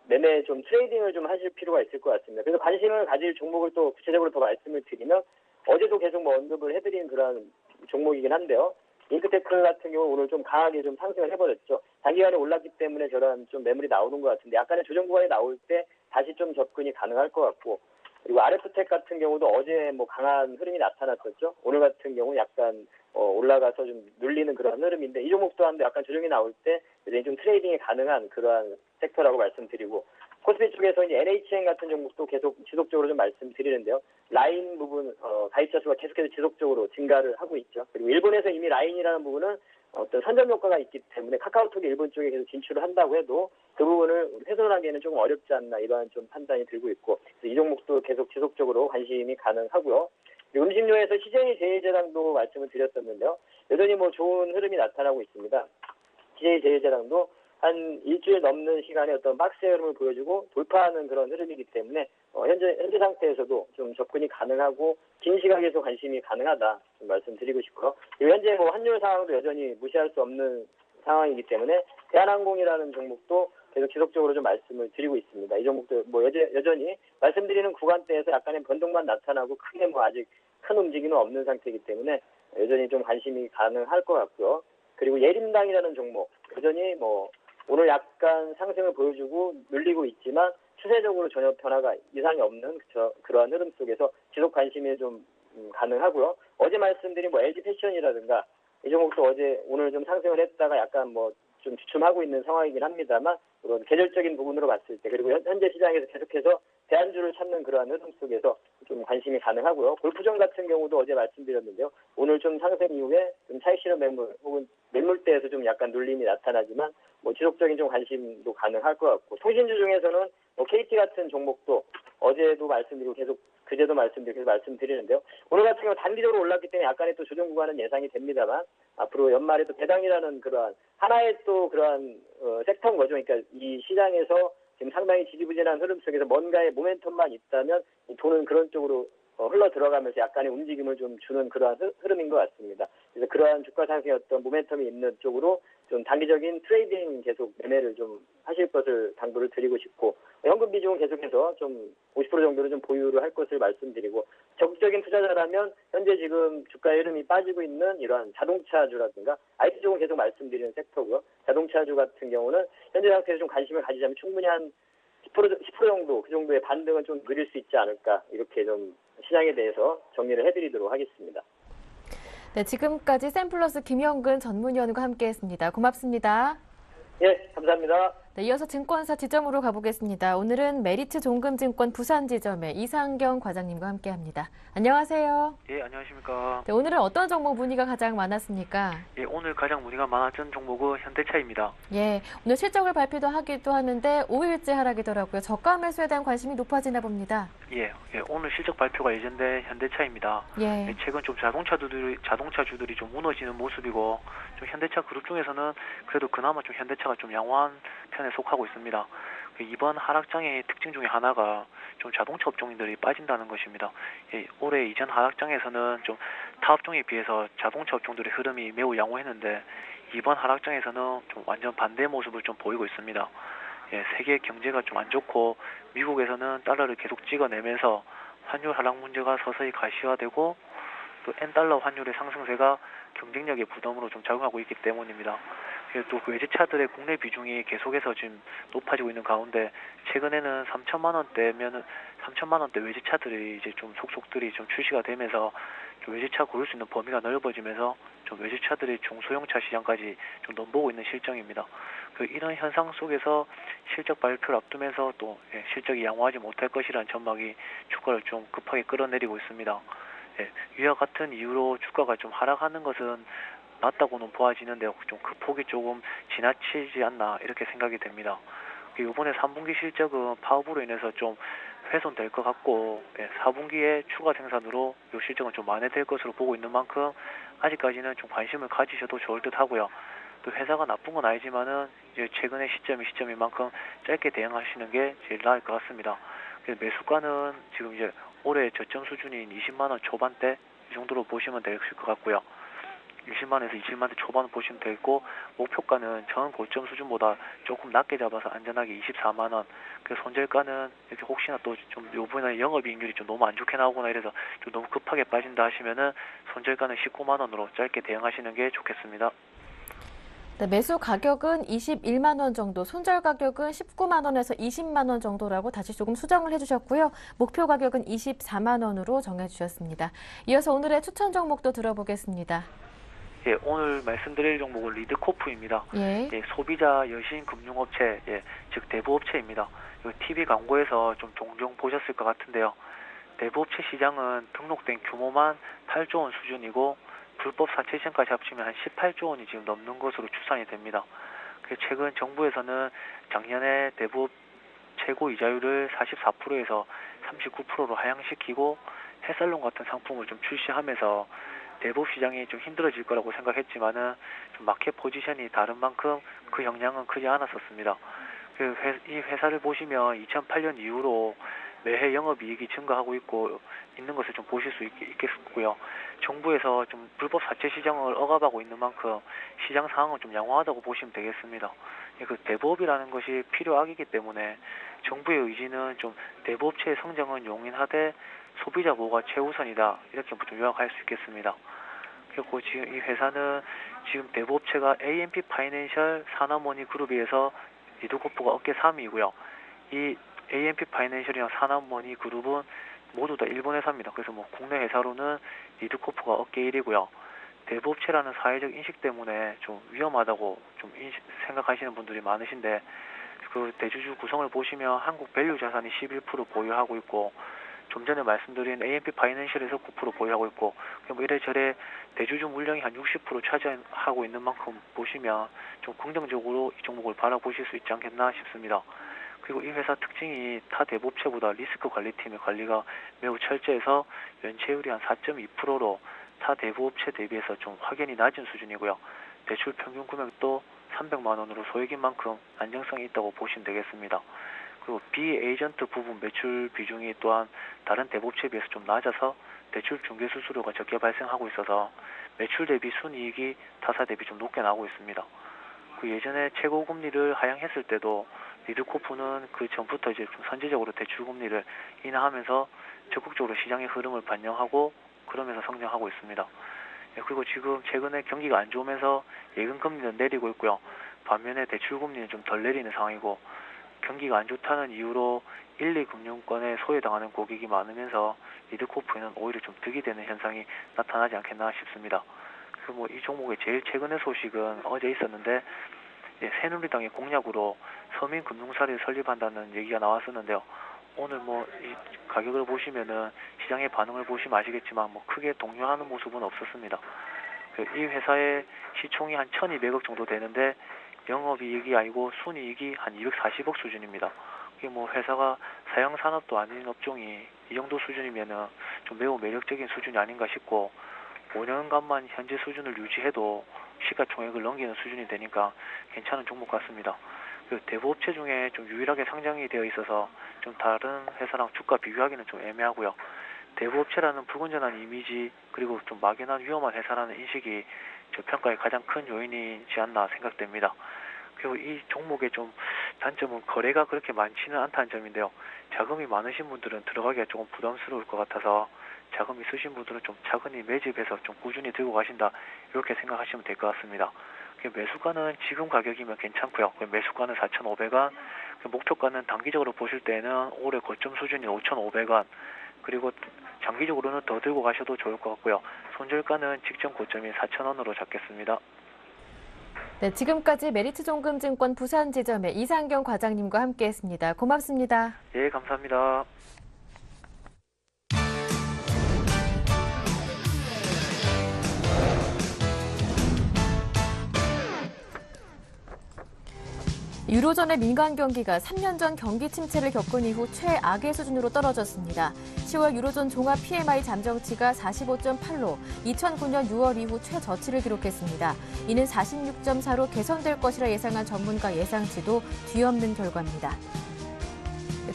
[SPEAKER 3] 매매 좀 트레이딩을 좀 하실 필요가 있을 것 같습니다. 그래서 관심을 가질 종목을 또 구체적으로 더 말씀을 드리면 어제도 계속 뭐 언급을 해드린 그런 종목이긴 한데요. 잉크테크 같은 경우 오늘 좀 강하게 좀 상승을 해버렸죠. 단기간에 올랐기 때문에 저런 좀 매물이 나오는 것 같은데 약간의 조정 구간이 나올 때 다시 좀 접근이 가능할 것 같고 그리고 RF텍 같은 경우도 어제 뭐 강한 흐름이 나타났었죠. 오늘 같은 경우 약간 올라가서 좀 눌리는 그런 흐름인데 이 종목 또한 약간 조정이 나올 때 이제 좀 트레이딩이 가능한 그러한 섹터라고 말씀드리고 코스피 쪽에서 이제 NHN 같은 종목도 계속 지속적으로 좀 말씀드리는데요. 라인 부분 가입자 수가 계속해서 지속적으로 증가를 하고 있죠. 그리고 일본에서 이미 라인이라는 부분은 어떤 선점 효과가 있기 때문에 카카오톡이 일본 쪽에 계속 진출을 한다고 해도 그 부분을 훼손하기에는 조금 어렵지 않나 이러한 좀 판단이 들고 있고 그래서 이 종목도 계속 지속적으로 관심이 가능하고요. 음식료에서 CJ 제일제당도 말씀을 드렸었는데요. 여전히 뭐 좋은 흐름이 나타나고 있습니다. CJ 제일제당도 한 일주일 넘는 시간에 어떤 박스의 흐름을 보여주고 돌파하는 그런 흐름이기 때문에 현재 상태에서도 좀 접근이 가능하고 긴 시각에서 관심이 가능하다 좀 말씀드리고 싶고요. 그리고 현재 뭐 환율 상황도 여전히 무시할 수 없는 상황이기 때문에 대한항공이라는 종목도 계속 지속적으로 좀 말씀을 드리고 있습니다. 이 종목도 뭐 여전히 말씀드리는 구간대에서 약간의 변동만 나타나고 크게 뭐 아직 큰 움직임은 없는 상태이기 때문에 여전히 좀 관심이 가능할 것 같고요. 그리고 예림당이라는 종목 여전히 뭐 오늘 약간 상승을 보여주고 눌리고 있지만 추세적으로 전혀 변화가 이상이 없는 그러한 흐름 속에서 지속 관심이 좀 가능하고요. 어제 말씀드린 뭐 LG 패션이라든가 이 종목도 오늘 좀 상승을 했다가 약간 뭐 좀 주춤하고 있는 상황이긴 합니다만 그런 계절적인 부분으로 봤을 때 그리고 현재 시장에서 계속해서 대안주를 찾는 그러한 흐름 속에서 좀 관심이 가능하고요. 골프존 같은 경우도 어제 말씀드렸는데요. 오늘 좀 상승 이후에 좀 차익 실현 매물 혹은 매물대에서 좀 약간 눌림이 나타나지만 뭐 지속적인 좀 관심도 가능할 것 같고 통신주 중에서는 뭐 KT 같은 종목도 어제도 말씀드리고 계속 그제도 말씀드리고 계속 말씀드리는데요. 오늘 같은 경우 단기적으로 올랐기 때문에 약간의 또 조정 구간은 예상이 됩니다만 앞으로 연말에 또 배당이라는 그러한 하나의 또 그러한 섹터인 거죠. 그러니까 이 시장에서 지금 상당히 지지부진한 흐름 속에서 뭔가의 모멘텀만 있다면 이 돈은 그런 쪽으로 흘러 들어가면서 약간의 움직임을 좀 주는 그러한 흐름인 것 같습니다. 그래서 그러한 주가 상승의 어떤 모멘텀이 있는 쪽으로 좀 단기적인 트레이딩 계속 매매를 좀 하실 것을 당부를 드리고 싶고 현금 비중은 계속해서 좀 50% 정도는 좀 보유를 할 것을 말씀드리고 적극적인 투자자라면 현재 지금 주가의 흐름이 빠지고 있는 이러한 자동차주라든가 IT 쪽은 계속 말씀드리는 섹터고요. 자동차주 같은 경우는 현재 상태에서 좀 관심을 가지자면 충분히 한 10% 정도 그 정도의 반등은 좀 느릴 수 있지 않을까 이렇게 좀 시장에 대해서 정리를 해드리도록 하겠습니다.
[SPEAKER 1] 네, 지금까지 샘플러스 김영근 전문위원과 함께했습니다. 고맙습니다.
[SPEAKER 3] 예, 감사합니다.
[SPEAKER 1] 네, 이어서 증권사 지점으로 가보겠습니다. 오늘은 메리츠 종금증권 부산 지점의 이상경 과장님과 함께합니다. 안녕하세요.
[SPEAKER 4] 예, 안녕하십니까.
[SPEAKER 1] 네, 오늘은 어떤 종목 문의가 가장 많았습니까?
[SPEAKER 4] 예, 오늘 가장 문의가 많았던 종목은 현대차입니다.
[SPEAKER 1] 예, 오늘 실적을 발표도 하기도 하는데 5일째 하락이더라고요. 저가 매수에 대한 관심이 높아지나 봅니다.
[SPEAKER 4] 예, 오늘 실적 발표가 예정된 현대차입니다.
[SPEAKER 1] 예.
[SPEAKER 4] 최근 좀 자동차주들이 좀 무너지는 모습이고 좀 현대차 그룹 중에서는 그래도 그나마 좀 현대차가 좀 양호한 편에 속하고 있습니다. 이번 하락장의 특징 중에 하나가 좀 자동차 업종들이 빠진다는 것입니다. 예, 올해 이전 하락장에서는 좀 타 업종에 비해서 자동차 업종들의 흐름이 매우 양호했는데 이번 하락장에서는 좀 완전 반대의 모습을 좀 보이고 있습니다. 예, 세계 경제가 좀 안 좋고 미국에서는 달러를 계속 찍어내면서 환율 하락 문제가 서서히 가시화되고 또 N달러 환율의 상승세가 경쟁력의 부담으로 좀 작용하고 있기 때문입니다. 또 그 외제차들의 국내 비중이 계속해서 지금 높아지고 있는 가운데 최근에는 3천만 원대 외제차들이 이제 좀 속속들이 좀 출시가 되면서 좀 외제차 고를 수 있는 범위가 넓어지면서 좀 외제차들의 중소형차 시장까지 좀 넘보고 있는 실정입니다. 이런 현상 속에서 실적 발표를 앞두면서 또 실적이 양호하지 못할 것이라는 전망이 주가를 좀 급하게 끌어내리고 있습니다. 위와 같은 이유로 주가가 좀 하락하는 것은 낮다고는 보아지는데 좀 그 폭이 조금 지나치지 않나 이렇게 생각이 됩니다. 이번에 3분기 실적은 파업으로 인해서 좀 훼손될 것 같고 4분기에 추가 생산으로 이 실적은 좀 만회될 것으로 보고 있는 만큼 아직까지는 좀 관심을 가지셔도 좋을 듯 하고요. 또 회사가 나쁜 건 아니지만은 이제 최근의 시점인 만큼 짧게 대응하시는 게 제일 나을 것 같습니다. 매수가는 지금 이제 올해 저점 수준인 20만 원 초반대 이 정도로 보시면 될 것 같고요. 20만에서 20만대 초반을 보시면 되겠고 목표가는 전 고점 수준보다 조금 낮게 잡아서 안전하게 24만 원. 그 손절가는 이렇게 혹시나 또 좀 요번에 영업이익률이 좀 너무 안 좋게 나오거나 이래서 좀 너무 급하게 빠진다 하시면은 손절가는 19만 원으로 짧게 대응하시는 게 좋겠습니다.
[SPEAKER 1] 네, 매수 가격은 21만 원 정도, 손절 가격은 19만 원에서 20만 원 정도라고 다시 조금 수정을 해주셨고요. 목표 가격은 24만 원으로 정해주셨습니다. 이어서 오늘의 추천 종목도 들어보겠습니다.
[SPEAKER 4] 예, 오늘 말씀드릴 종목은 리드코프입니다.
[SPEAKER 1] 예.
[SPEAKER 4] 예, 소비자 여신 금융업체, 예, 즉 대부업체입니다. TV 광고에서 좀 종종 보셨을 것 같은데요. 대부업체 시장은 등록된 규모만 8조 원 수준이고 불법 사채 시장까지 합치면 한 18조 원이 지금 넘는 것으로 추산이 됩니다. 최근 정부에서는 작년에 대부업 최고 이자율을 44%에서 39%로 하향시키고 해살론 같은 상품을 좀 출시하면서 대부업 시장이 좀 힘들어질 거라고 생각했지만은 좀 마켓 포지션이 다른 만큼 그 영향은 크지 않았었습니다. 이 회사를 보시면 2008년 이후로 매해 영업이익이 증가하고 있는 것을 좀 보실 수 있겠고요. 정부에서 좀 불법 사채 시장을 억압하고 있는 만큼 시장 상황은 좀 양호하다고 보시면 되겠습니다. 그 대부업이라는 것이 필요악이기 때문에 정부의 의지는 좀 대부업체의 성장은 용인하되 소비자 보호가 최우선이다, 이렇게 좀 요약할 수 있겠습니다. 그리고 지금 이 회사는 지금 대부업체가 AMP 파이낸셜 사나모니 그룹에서 리드코프가 업계 3위이고요. 이 AMP 파이낸셜이랑 사나모니 그룹은 모두 다 일본 회사입니다. 그래서 국내 회사로는 리드코프가 업계 1위고요. 대부업체라는 사회적 인식 때문에 좀 위험하다고 좀 생각하시는 분들이 많으신데, 그 대주주 구성을 보시면 한국 밸류 자산이 11% 보유하고 있고, 좀 전에 말씀드린 AMP 파이낸셜에서 9% 보유하고 있고, 이래저래 대주주 물량이 한 60% 차지하고 있는 만큼 보시면 좀 긍정적으로 이 종목을 바라보실 수 있지 않겠나 싶습니다. 그리고 이 회사 특징이 타 대부업체보다 리스크 관리팀의 관리가 매우 철저해서 연체율이 한 4.2%로 타 대부업체 대비해서 좀 확연히 낮은 수준이고요. 대출 평균 금액도 300만 원으로 소액인 만큼 안정성이 있다고 보시면 되겠습니다. 그리고 비에이전트 부분 매출 비중이 또한 다른 대부업체에 비해서 좀 낮아서 대출 중개 수수료가 적게 발생하고 있어서 매출 대비 순이익이 타사 대비 좀 높게 나오고 있습니다. 그 예전에 최고 금리를 하향했을 때도 리드코프는 그 전부터 이제 좀 선제적으로 대출 금리를 인하하면서 적극적으로 시장의 흐름을 반영하고 그러면서 성장하고 있습니다. 그리고 지금 최근에 경기가 안 좋으면서 예금 금리는 내리고 있고요. 반면에 대출 금리는 좀 덜 내리는 상황이고, 경기가 안 좋다는 이유로 1, 2금융권에 소외당하는 고객이 많으면서 리드코프에는 오히려 좀 득이 되는 현상이 나타나지 않겠나 싶습니다. 이 종목의 제일 최근의 소식은 어제 있었는데, 새누리당의 공약으로 서민금융사를 설립한다는 얘기가 나왔었는데요. 오늘 이 가격을 보시면은 시장의 반응을 보시면 아시겠지만 크게 동요하는 모습은 없었습니다. 이 회사의 시총이 한 1,200억 정도 되는데 영업이익이 아니고 순이익이 한 240억 수준입니다. 이게 회사가 사양산업도 아닌 업종이 이 정도 수준이면은 좀 매우 매력적인 수준이 아닌가 싶고, 5년간만 현재 수준을 유지해도 시가총액을 넘기는 수준이 되니까 괜찮은 종목 같습니다. 대부업체 중에 좀 유일하게 상장이 되어 있어서 좀 다른 회사랑 주가 비교하기는 좀 애매하고요. 대부업체라는 불건전한 이미지, 그리고 좀 막연한 위험한 회사라는 인식이 저평가의 가장 큰 요인이지 않나 생각됩니다. 그리고 이 종목의 좀 단점은 거래가 그렇게 많지는 않다는 점인데요. 자금이 많으신 분들은 들어가기가 조금 부담스러울 것 같아서 자금 있으신 분들은 좀 차근히 매집해서 좀 꾸준히 들고 가신다, 이렇게 생각하시면 될 것 같습니다. 매수가는 지금 가격이면 괜찮고요. 매수가는 4,500원, 목표가는 단기적으로 보실 때는 올해 고점 수준인 5,500원, 그리고 장기적으로는 더 들고 가셔도 좋을 것 같고요. 손절가는 직전 고점인 4,000원으로 잡겠습니다.
[SPEAKER 1] 네, 지금까지 메리츠종금증권 부산지점의 이상경 과장님과 함께했습니다. 고맙습니다.
[SPEAKER 4] 예, 감사합니다.
[SPEAKER 1] 유로존의 민간 경기가 3년 전 경기 침체를 겪은 이후 최악의 수준으로 떨어졌습니다. 10월 유로존 종합 PMI 잠정치가 45.8로 2009년 6월 이후 최저치를 기록했습니다. 이는 46.4로 개선될 것이라 예상한 전문가 예상치도 뒤엎는 결과입니다.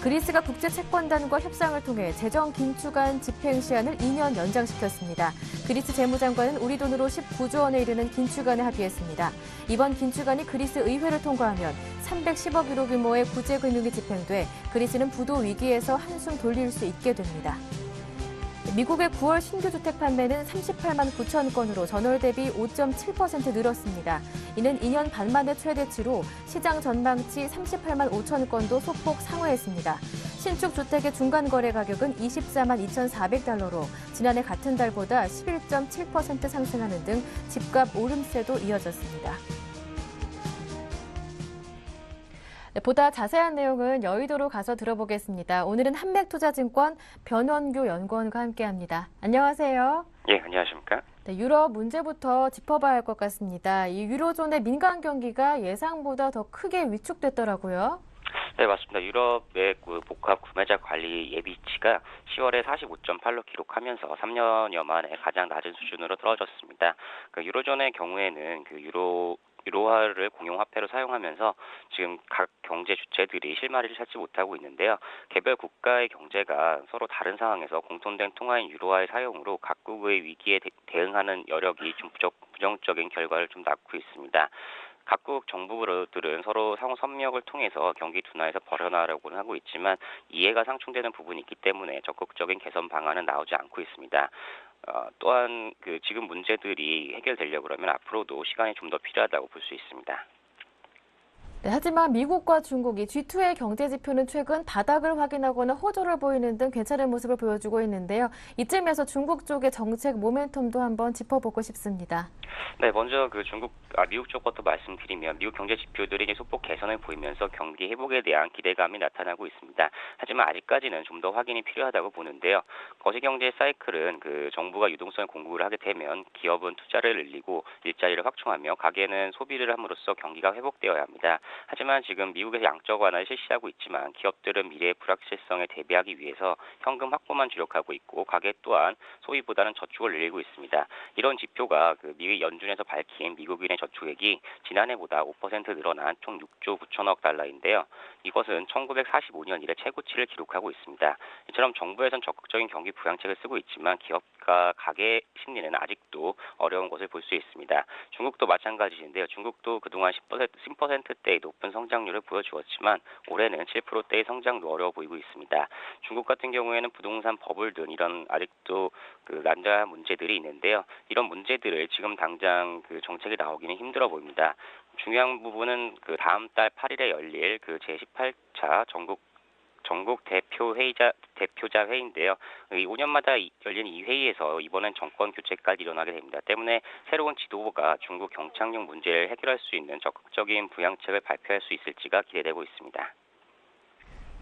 [SPEAKER 1] 그리스가 국제채권단과 협상을 통해 재정 긴축안 집행 시한을 2년 연장시켰습니다. 그리스 재무장관은 우리 돈으로 19조 원에 이르는 긴축안에 합의했습니다. 이번 긴축안이 그리스 의회를 통과하면 310억 유로 규모의 구제금융이 집행돼 그리스는 부도 위기에서 한숨 돌릴 수 있게 됩니다. 미국의 9월 신규 주택 판매는 38만 9천 건으로 전월 대비 5.7% 늘었습니다. 이는 2년 반 만의 최대치로 시장 전망치 38만 5천 건도 소폭 상회했습니다. 신축 주택의 중간 거래 가격은 24만 2,400달러로 지난해 같은 달보다 11.7% 상승하는 등 집값 오름세도 이어졌습니다. 네, 보다 자세한 내용은 여의도로 가서 들어보겠습니다. 오늘은 한맥투자증권 변원교 연구원과 함께합니다. 안녕하세요.
[SPEAKER 5] 예, 안녕하십니까?
[SPEAKER 1] 네, 유럽 문제부터 짚어봐야 할 것 같습니다. 이 유로존의 민간 경기가 예상보다 더 크게 위축됐더라고요.
[SPEAKER 5] 네, 맞습니다. 유럽의 그 복합 구매자 관리 예비치가 10월에 45.8로 기록하면서 3년여 만에 가장 낮은 수준으로 떨어졌습니다. 그 유로존의 경우에는 그 유로화를 공용화폐로 사용하면서 지금 각 경제 주체들이 실마리를 찾지 못하고 있는데요. 개별 국가의 경제가 서로 다른 상황에서 공통된 통화인 유로화의 사용으로 각국의 위기에 대응하는 여력이 좀 부정적인 결과를 좀 낳고 있습니다. 각국 정부들은 서로 상호 협력을 통해서 경기 둔화에서 벗어나려고는 하고 있지만 이해가 상충되는 부분이 있기 때문에 적극적인 개선 방안은 나오지 않고 있습니다. 또한 그 지금 문제들이 해결되려고 그러면 앞으로도 시간이 좀 더 필요하다고 볼 수 있습니다.
[SPEAKER 1] 네, 하지만 미국과 중국이 G2의 경제 지표는 최근 바닥을 확인하거나 호조를 보이는 등 괜찮은 모습을 보여주고 있는데요. 이쯤에서 중국 쪽의 정책 모멘텀도 한번 짚어보고 싶습니다.
[SPEAKER 5] 네, 먼저 그 미국 쪽부터 말씀드리면 미국 경제 지표들이 이제 소폭 개선을 보이면서 경기 회복에 대한 기대감이 나타나고 있습니다. 하지만 아직까지는 좀 더 확인이 필요하다고 보는데요. 거시경제 사이클은 그 정부가 유동성 공급을 하게 되면 기업은 투자를 늘리고 일자리를 확충하며 가게는 소비를 함으로써 경기가 회복되어야 합니다. 하지만 지금 미국에서 양적 완화를 실시하고 있지만 기업들은 미래의 불확실성에 대비하기 위해서 현금 확보만 주력하고 있고 가계 또한 소비보다는 저축을 늘리고 있습니다. 이런 지표가 그 미국 연준에서 밝힌 미국인의 저축액이 지난해보다 5% 늘어난 총 6조 9천억 달러인데요. 이것은 1945년 이래 최고치를 기록하고 있습니다. 이처럼 정부에선 적극적인 경기 부양책을 쓰고 있지만 기업과 가계 심리는 아직도 어려운 것을 볼 수 있습니다. 중국도 마찬가지인데요. 중국도 그동안 10%대의 높은 성장률을 보여주었지만 올해는 7%대의 성장도 어려워 보이고 있습니다. 중국 같은 경우에는 부동산 버블 등 이런 아직도 그 난자한 문제들이 있는데요. 이런 문제들을 지금 당장 그 정책이 나오기는 힘들어 보입니다. 중요한 부분은 그 다음 달 8일에 열릴 그 제18차 전국 대표자 회의인데요. 이 5년마다 열린 이 회의에서 이번엔 정권 교체까지 일어나게 됩니다. 때문에 새로운 지도부가 중국 경착륙 문제를 해결할 수 있는 적극적인 부양책을 발표할 수 있을지가 기대되고 있습니다.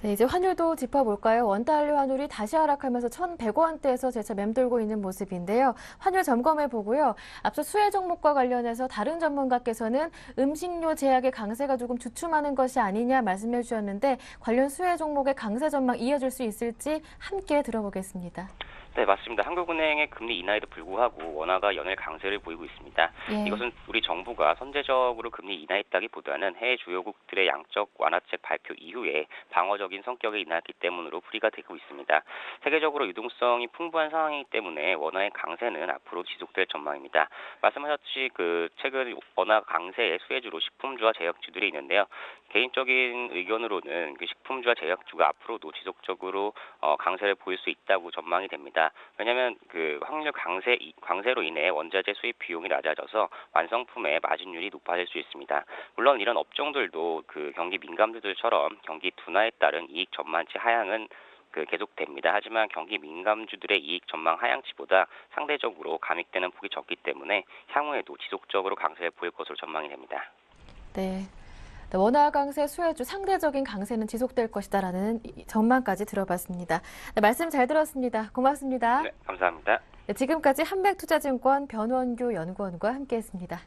[SPEAKER 1] 네, 이제 환율도 짚어볼까요? 원달러 환율이 다시 하락하면서 1,100원대에서 재차 맴돌고 있는 모습인데요. 환율 점검해보고요. 앞서 수혜 종목과 관련해서 다른 전문가께서는 음식료 제약의 강세가 조금 주춤하는 것이 아니냐 말씀해 주셨는데 관련 수혜 종목의 강세 전망 이어질 수 있을지 함께 들어보겠습니다.
[SPEAKER 5] 네, 맞습니다. 한국은행의 금리 인하에도 불구하고 원화가 연일 강세를 보이고 있습니다.
[SPEAKER 1] 예.
[SPEAKER 5] 이것은 우리 정부가 선제적으로 금리 인하했다기보다는 해외 주요국들의 양적 완화책 발표 이후에 방어적인 성격의 인하였기 때문으로 풀이가 되고 있습니다. 세계적으로 유동성이 풍부한 상황이기 때문에 원화의 강세는 앞으로 지속될 전망입니다. 말씀하셨듯이 그 최근 원화 강세의 수혜주로 식품주와 제약주들이 있는데요. 개인적인 의견으로는 그 식품주와 제약주가 앞으로도 지속적으로 강세를 보일 수 있다고 전망이 됩니다. 왜냐하면 그 환율 강세로 인해 원자재 수입 비용이 낮아져서 완성품의 마진율이 높아질 수 있습니다. 물론 이런 업종들도 그 경기 민감주들처럼 경기 둔화에 따른 이익 전망치 하향은 계속됩니다. 하지만 경기 민감주들의 이익 전망 하향치보다 상대적으로 감익되는 폭이 적기 때문에 향후에도 지속적으로 강세를 보일 것으로 전망이 됩니다.
[SPEAKER 1] 네. 원화 강세 수혜주 상대적인 강세는 지속될 것이다라는 전망까지 들어봤습니다. 네, 말씀 잘 들었습니다. 고맙습니다.
[SPEAKER 5] 네, 감사합니다.
[SPEAKER 1] 네, 지금까지 한맥투자증권 변원교 연구원과 함께했습니다.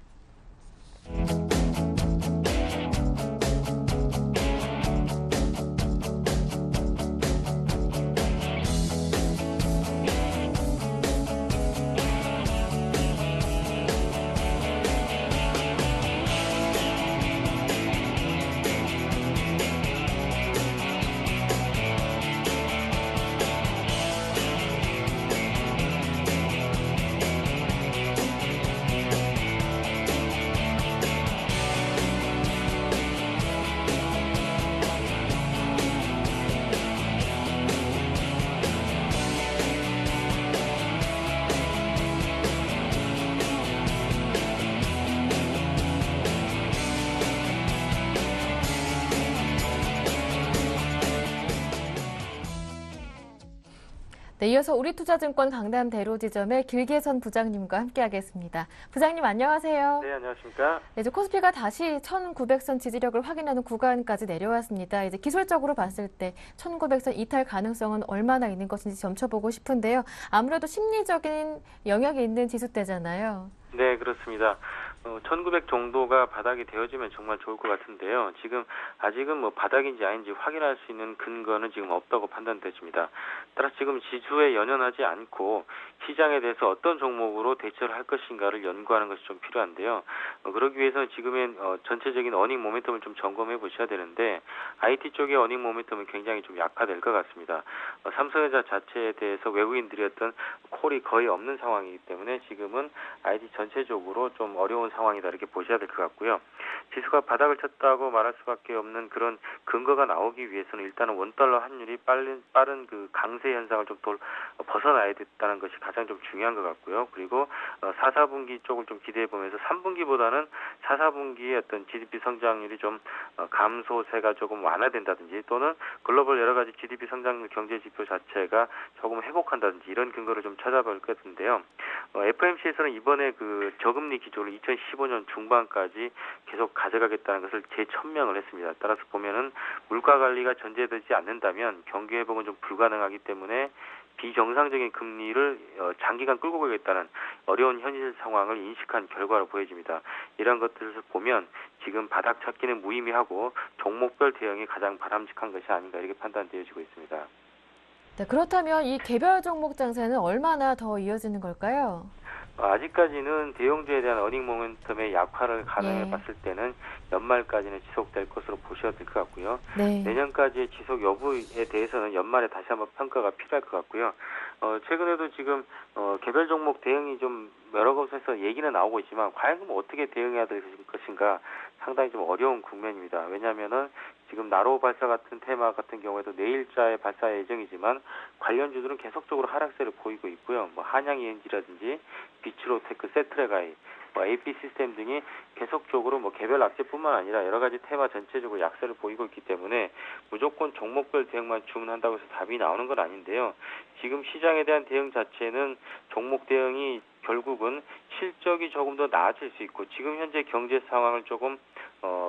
[SPEAKER 1] 네, 이어서 우리투자증권 강남대로지점의 길계선 부장님과 함께하겠습니다. 부장님 안녕하세요.
[SPEAKER 6] 네, 안녕하십니까?
[SPEAKER 1] 네, 이제 코스피가 다시 1900선 지지력을 확인하는 구간까지 내려왔습니다. 이제 기술적으로 봤을 때 1900선 이탈 가능성은 얼마나 있는 것인지 점쳐보고 싶은데요. 아무래도 심리적인 영역이 있는 지수대잖아요.
[SPEAKER 6] 네, 그렇습니다. 1900 정도가 바닥이 되어지면 정말 좋을 것 같은데요. 지금 아직은 뭐 바닥인지 아닌지 확인할 수 있는 근거는 지금 없다고 판단되십니다. 따라서 지금 지수에 연연하지 않고 시장에 대해서 어떤 종목으로 대처를 할 것인가를 연구하는 것이 좀 필요한데요. 그러기 위해서는 지금의 전체적인 어닝 모멘텀을 좀 점검해 보셔야 되는데 IT 쪽의 어닝 모멘텀은 굉장히 좀 약화될 것 같습니다. 삼성전자 자체에 대해서 외국인들이 어떤 콜이 거의 없는 상황이기 때문에 지금은 IT 전체적으로 좀 어려운 상황이다 이렇게 보셔야 될 것 같고요. 지수가 바닥을 쳤다고 말할 수밖에 없는 그런 근거가 나오기 위해서는 일단은 원달러 환율이 빠른 그 강세 현상을 좀 벗어나야 됐다는 것이 가장 좀 중요한 것 같고요. 그리고 4, 4분기 쪽을 좀 기대해 보면서 3분기보다는 4, 4분기의 어떤 GDP 성장률이 좀 감소세가 조금 완화된다든지 또는 글로벌 여러 가지 GDP 성장률 경제 지표 자체가 조금 회복한다든지 이런 근거를 좀 찾아볼 것 같은데요. FOMC에서는 이번에 그 저금리 기조를 2015년 중반까지 계속 가져가겠다는 것을 재천명을 했습니다. 따라서 보면은 물가 관리가 전제되지 않는다면 경기 회복은 좀 불가능하기 때문에 비정상적인 금리를 장기간 끌고 가겠다는 어려운 현실 상황을 인식한 결과로 보여집니다. 이런 것들을 보면 지금 바닥 찾기는 무의미하고 종목별 대응이 가장 바람직한 것이 아닌가 이렇게 판단되어지고 있습니다.
[SPEAKER 1] 네, 그렇다면 이 개별 종목 장세는 얼마나 더 이어지는 걸까요?
[SPEAKER 6] 아직까지는 대형주에 대한 어닝 모멘텀의 약화를 가늠해 봤을 때는 연말까지는 지속될 것으로 보셔야 될 것 같고요.
[SPEAKER 1] 네.
[SPEAKER 6] 내년까지의 지속 여부에 대해서는 연말에 다시 한번 평가가 필요할 것 같고요. 최근에도 지금 개별 종목 대응이 좀 여러 곳에서 얘기는 나오고 있지만 과연 그럼 어떻게 대응해야 될 것인가 상당히 좀 어려운 국면입니다. 왜냐하면은 지금 나로 발사 같은 테마 같은 경우에도 내일자에 발사 예정이지만 관련주들은 계속적으로 하락세를 보이고 있고요. 뭐 한양 ENG라든지 비츠로테크, 세트레가이, AP 시스템 등이 계속적으로 뭐 개별 악재뿐만 아니라 여러 가지 테마 전체적으로 약세를 보이고 있기 때문에 무조건 종목별 대응만 주문한다고 해서 답이 나오는 건 아닌데요. 지금 시장에 대한 대응 자체는 종목 대응이 결국은 실적이 조금 더 나아질 수 있고 지금 현재 경제 상황을 조금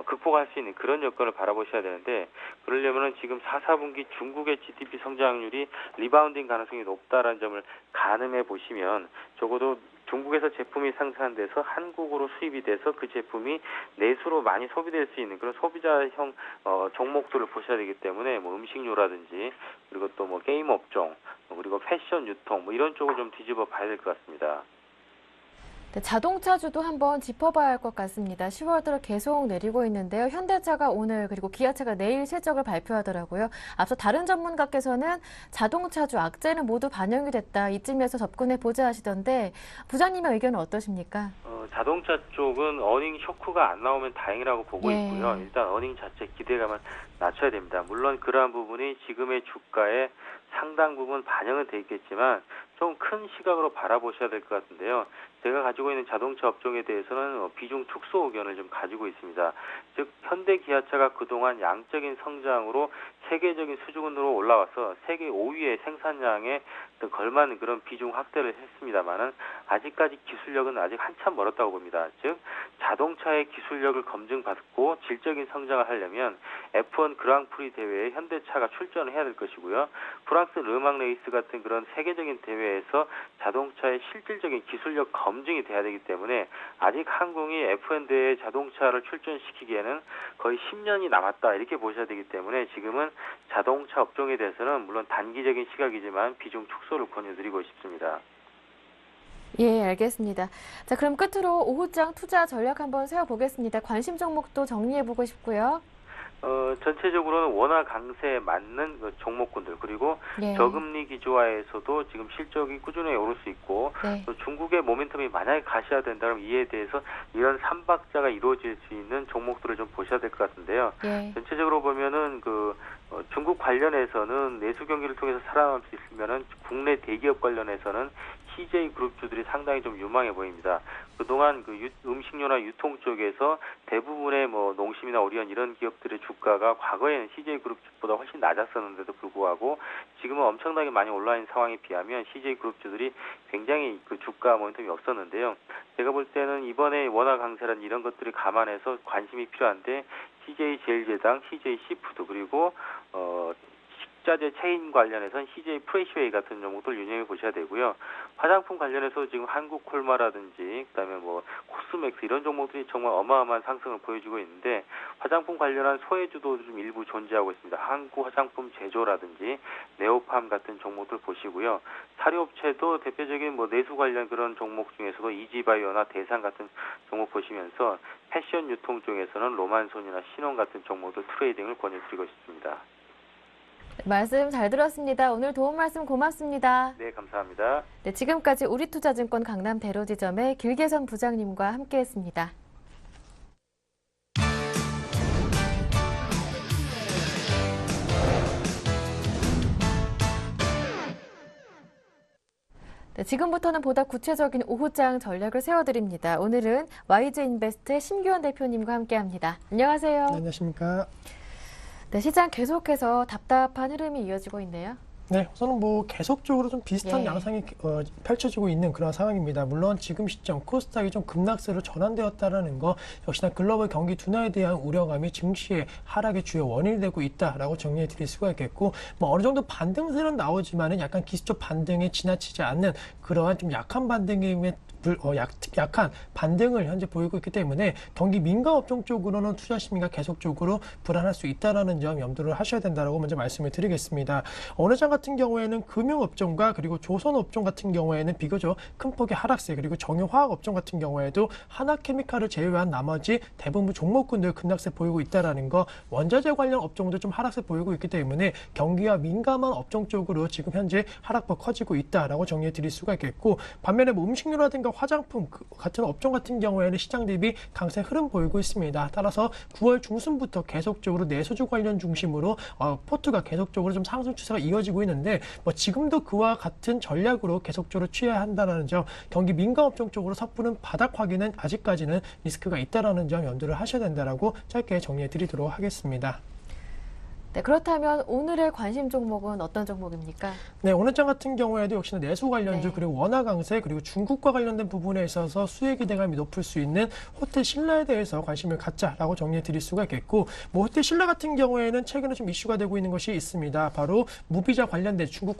[SPEAKER 6] 극복할 수 있는 그런 여건을 바라보셔야 되는데 그러려면은 지금 4, 4분기 중국의 GDP 성장률이 리바운딩 가능성이 높다라는 점을 가늠해 보시면 적어도 중국에서 제품이 생산돼서 한국으로 수입이 돼서 그 제품이 내수로 많이 소비될 수 있는 그런 소비자형 종목들을 보셔야 되기 때문에 뭐 음식료라든지 그리고 또 뭐 게임 업종 그리고 패션 유통 뭐 이런 쪽을 좀 뒤집어 봐야 될 것 같습니다.
[SPEAKER 1] 네, 자동차주도 한번 짚어봐야 할 것 같습니다. 10월 들어 계속 내리고 있는데요. 현대차가 오늘 그리고 기아차가 내일 실적을 발표하더라고요. 앞서 다른 전문가께서는 자동차주 악재는 모두 반영이 됐다. 이쯤에서 접근해보자 하시던데 부장님의 의견은 어떠십니까?
[SPEAKER 6] 자동차 쪽은 어닝 쇼크가 안 나오면 다행이라고 보고 있고요. 일단 어닝 자체 기대감을 낮춰야 됩니다. 물론 그러한 부분이 지금의 주가에 상당 부분 반영은 돼 있겠지만 좀 큰 시각으로 바라보셔야 될 것 같은데요. 제가 가지고 있는 자동차 업종에 대해서는 비중 축소 의견을 좀 가지고 있습니다. 즉 현대 기아차가 그동안 양적인 성장으로 세계적인 수준으로 올라와서 세계 5위의 생산량에 걸맞는 그런 비중 확대를 했습니다만은 아직까지 기술력은 아직 한참 멀었다고 봅니다. 즉 자동차의 기술력을 검증받고 질적인 성장을 하려면 F1 그랑프리 대회에 현대차가 출전을 해야 될 것이고요. 프랑스 르망 레이스 같은 그런 세계적인 대회에서 자동차의 실질적인 기술력 검증이 돼야 되기 때문에 아직 한국이 F1 대회에 자동차를 출전시키기에는 거의 10년이 남았다 이렇게 보셔야 되기 때문에 지금은 자동차 업종에 대해서는 물론 단기적인 시각이지만 비중 축소를 권유드리고 싶습니다.
[SPEAKER 1] 예, 알겠습니다. 자, 그럼 끝으로 오후장 투자 전략 한번 세워보겠습니다. 관심 종목도 정리해보고 싶고요.
[SPEAKER 6] 전체적으로는 원화 강세에 맞는 종목군들 그리고 저금리 기조화에서도 지금 실적이 꾸준히 오를 수 있고 또 중국의 모멘텀이 만약에 가셔야 된다면 이에 대해서 이런 삼박자가 이루어질 수 있는 종목들을 좀 보셔야 될 것 같은데요. 전체적으로 보면은 중국 관련해서는 내수 경기를 통해서 살아남을 수 있으면은 국내 대기업 관련해서는 CJ 그룹주들이 상당히 좀 유망해 보입니다. 그동안 그 음식료나 유통 쪽에서 대부분의 뭐 농심이나 오리온 이런 기업들의 주가가 과거에는 CJ 그룹주보다 훨씬 낮았었는데도 불구하고 지금은 엄청나게 많이 올라 있는 상황에 비하면 CJ 그룹주들이 굉장히 그 주가 모멘텀이 없었는데요. 제가 볼 때는 이번에 원화 강세란 이런 것들을 감안해서 관심이 필요한데 CJ 제일제당, CJ 시푸드 그리고 식자재 체인 관련해서는 CJ 프레시웨이 같은 종목들 유념해 보셔야 되고요. 화장품 관련해서 지금 한국콜마라든지 그다음에 뭐 코스맥스 이런 종목들이 정말 어마어마한 상승을 보여주고 있는데 화장품 관련한 소외주도 좀 일부 존재하고 있습니다. 한국 화장품 제조라든지 네오팜 같은 종목들 보시고요. 사료업체도 대표적인 뭐 내수 관련 그런 종목 중에서도 이지바이오나 대상 같은 종목 보시면서 패션 유통 쪽에서는 로만손이나 신혼 같은 종목들 트레이딩을 권유드리고 있습니다.
[SPEAKER 1] 말씀 잘 들었습니다. 오늘 도움 말씀 고맙습니다.
[SPEAKER 6] 네, 감사합니다.
[SPEAKER 1] 네, 지금까지 우리투자증권 강남 대로지점의 길계선 부장님과 함께했습니다. 네, 지금부터는 보다 구체적인 오후장 전략을 세워드립니다. 오늘은 YG인베스트의 심규원 대표님과 함께합니다. 안녕하세요.
[SPEAKER 7] 네, 안녕하십니까.
[SPEAKER 1] 네, 시장 계속해서 답답한 흐름이 이어지고 있네요.
[SPEAKER 7] 네, 우선은 뭐 계속적으로 좀 비슷한
[SPEAKER 1] 예.
[SPEAKER 7] 양상이 펼쳐지고 있는 그런 상황입니다. 물론 지금 시점 코스닥이 좀 급락세로 전환되었다라는 거 역시나 글로벌 경기 둔화에 대한 우려감이 증시의 하락의 주요 원인이 되고 있다라고 정리해 드릴 수가 있겠고 뭐 어느 정도 반등세는 나오지만은 약간 기술적 반등에 지나치지 않는 그러한 좀 약한 반등임에 약한 반등을 현재 보이고 있기 때문에 경기 민감 업종 쪽으로는 투자 심리가 계속적으로 불안할 수 있다는 점 염두를 하셔야 된다고 먼저 말씀을 드리겠습니다. 어느 장 같은 경우에는 금융업종과 그리고 조선업종 같은 경우에는 비교적 큰 폭의 하락세 그리고 정유화학업종 같은 경우에도 하나케미칼을 제외한 나머지 대부분 종목군들 급락세 보이고 있다는 거 원자재 관련 업종도 좀 하락세 보이고 있기 때문에 경기와 민감한 업종 쪽으로 지금 현재 하락폭 커지고 있다라고 정리해 드릴 수가 있겠고 반면에 뭐 음식료라든가 화장품 같은 업종 같은 경우에는 시장 대비 강세 흐름 보이고 있습니다. 따라서 9월 중순부터 계속적으로 내수주 관련 중심으로 포트가 계속적으로 좀 상승 추세가 이어지고 있는데 뭐 지금도 그와 같은 전략으로 계속적으로 취해야 한다는 점 경기 민감 업종 쪽으로 섣부른 바닥 확인은 아직까지는 리스크가 있다는 점 염두를 하셔야 된다라고 짧게 정리해 드리도록 하겠습니다.
[SPEAKER 1] 네, 그렇다면 오늘의 관심 종목은 어떤 종목입니까?
[SPEAKER 7] 네, 오늘 장 같은 경우에도 역시나 내수 관련주
[SPEAKER 1] 네.
[SPEAKER 7] 그리고 원화 강세 그리고 중국과 관련된 부분에 있어서 수혜 기대감이 높을 수 있는 호텔 신라에 대해서 관심을 갖자라고 정리해 드릴 수가 있겠고 뭐 호텔 신라 같은 경우에는 최근에 좀 이슈가 되고 있는 것이 있습니다. 바로 무비자 관련된 중국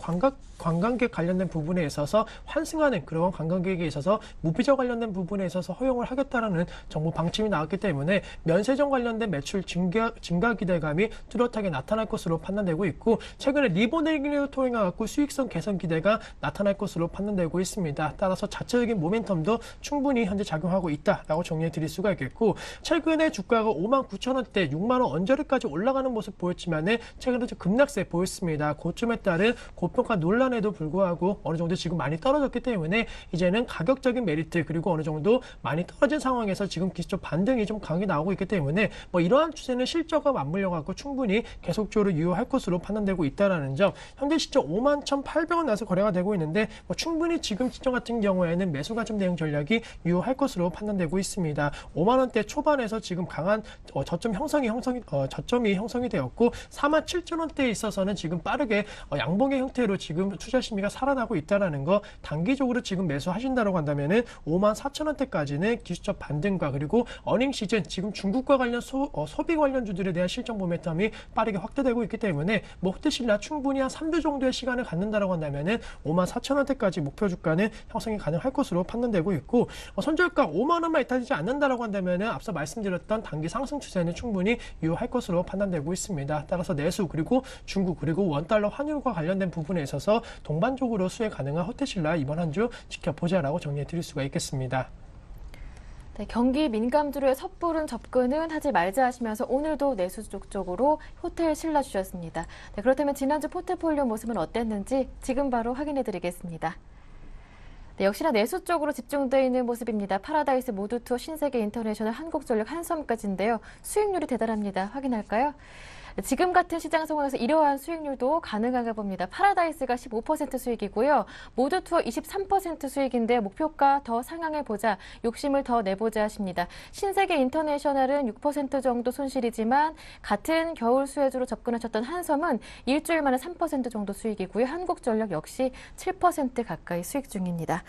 [SPEAKER 7] 관광객 관련된 부분에 있어서 환승하는 그런 관광객에 있어서 무비자 관련된 부분에 있어서 허용을 하겠다라는 정부 방침이 나왔기 때문에 면세점 관련된 매출 증가 기대감이 뚜렷하게 나타날 것으로 판단되고 있고 최근에 리보네링을 통해 갖고 수익성 개선 기대가 나타날 것으로 판단되고 있습니다. 따라서 자체적인 모멘텀도 충분히 현재 작용하고 있다라고 정리해 드릴 수가 있겠고 최근에 주가가 59,000원대 6만 원 언저리까지 올라가는 모습 보였지만은 최근에 좀 급락세 보였습니다. 고점에 따른 고평가 논란에도 불구하고 어느 정도 지금 많이 떨어졌기 때문에 이제는 가격적인 메리트 그리고 어느 정도 많이 떨어진 상황에서 지금 기술적 반등이 좀 강하게 나오고 있기 때문에 뭐 이러한 추세는 실적과 맞물려 갖고 충분히 계속적으로 유효할 것으로 판단되고 있다는 점. 현재 시점 51,800원 나서 거래가 되고 있는데 뭐 충분히 지금 시점 같은 경우에는 매수 가점 대응 전략이 유효할 것으로 판단되고 있습니다. 5만 원대 초반에서 지금 강한 저점이 형성이 되었고 47,000원대에 있어서는 지금 빠르게 양봉의 형태로 지금 투자 심리가 살아나고 있다는 거 단기적으로 지금 매수하신다고 한다면은 54,000원대까지는 기술적 반등과 그리고 어닝 시즌 지금 중국과 관련 소비 관련주들에 대한 실적 모멘텀이 빠르게 확대되고 있기 때문에 뭐 호텔신라 충분히 한 3주 정도의 시간을 갖는다고 한다면은 54,000원대까지 목표 주가는 형성이 가능할 것으로 판단되고 있고 손절가 5만 원만 이탈되지 않는다고 한다면은 앞서 말씀드렸던 단기 상승 추세는 충분히 유효할 것으로 판단되고 있습니다. 따라서 내수 그리고 중국 그리고 원달러 환율과 관련된 부분에 있어서 동반적으로 수혜 가능한 호텔신라 이번 한 주 지켜보자라고 정리해 드릴 수가 있겠습니다.
[SPEAKER 1] 네, 경기 민감주로의 섣부른 접근은 하지 말자 하시면서 오늘도 내수 쪽으로 호텔 신라 주셨습니다. 네, 그렇다면 지난주 포트폴리오 모습은 어땠는지 지금 바로 확인해 드리겠습니다. 네, 역시나 내수 쪽으로 집중되어 있는 모습입니다. 파라다이스 모두투어 신세계 인터내셔널 한국전력 한섬까지인데요. 수익률이 대단합니다. 확인할까요? 지금 같은 시장 상황에서 이러한 수익률도 가능한가 봅니다. 파라다이스가 15% 수익이고요. 모두투어 23% 수익인데 목표가 더 상향해보자, 욕심을 더 내보자 하십니다. 신세계 인터내셔널은 6% 정도 손실이지만 같은 겨울 수혜주로 접근하셨던 한섬은 일주일 만에 3% 정도 수익이고요. 한국전력 역시 7% 가까이 수익 중입니다.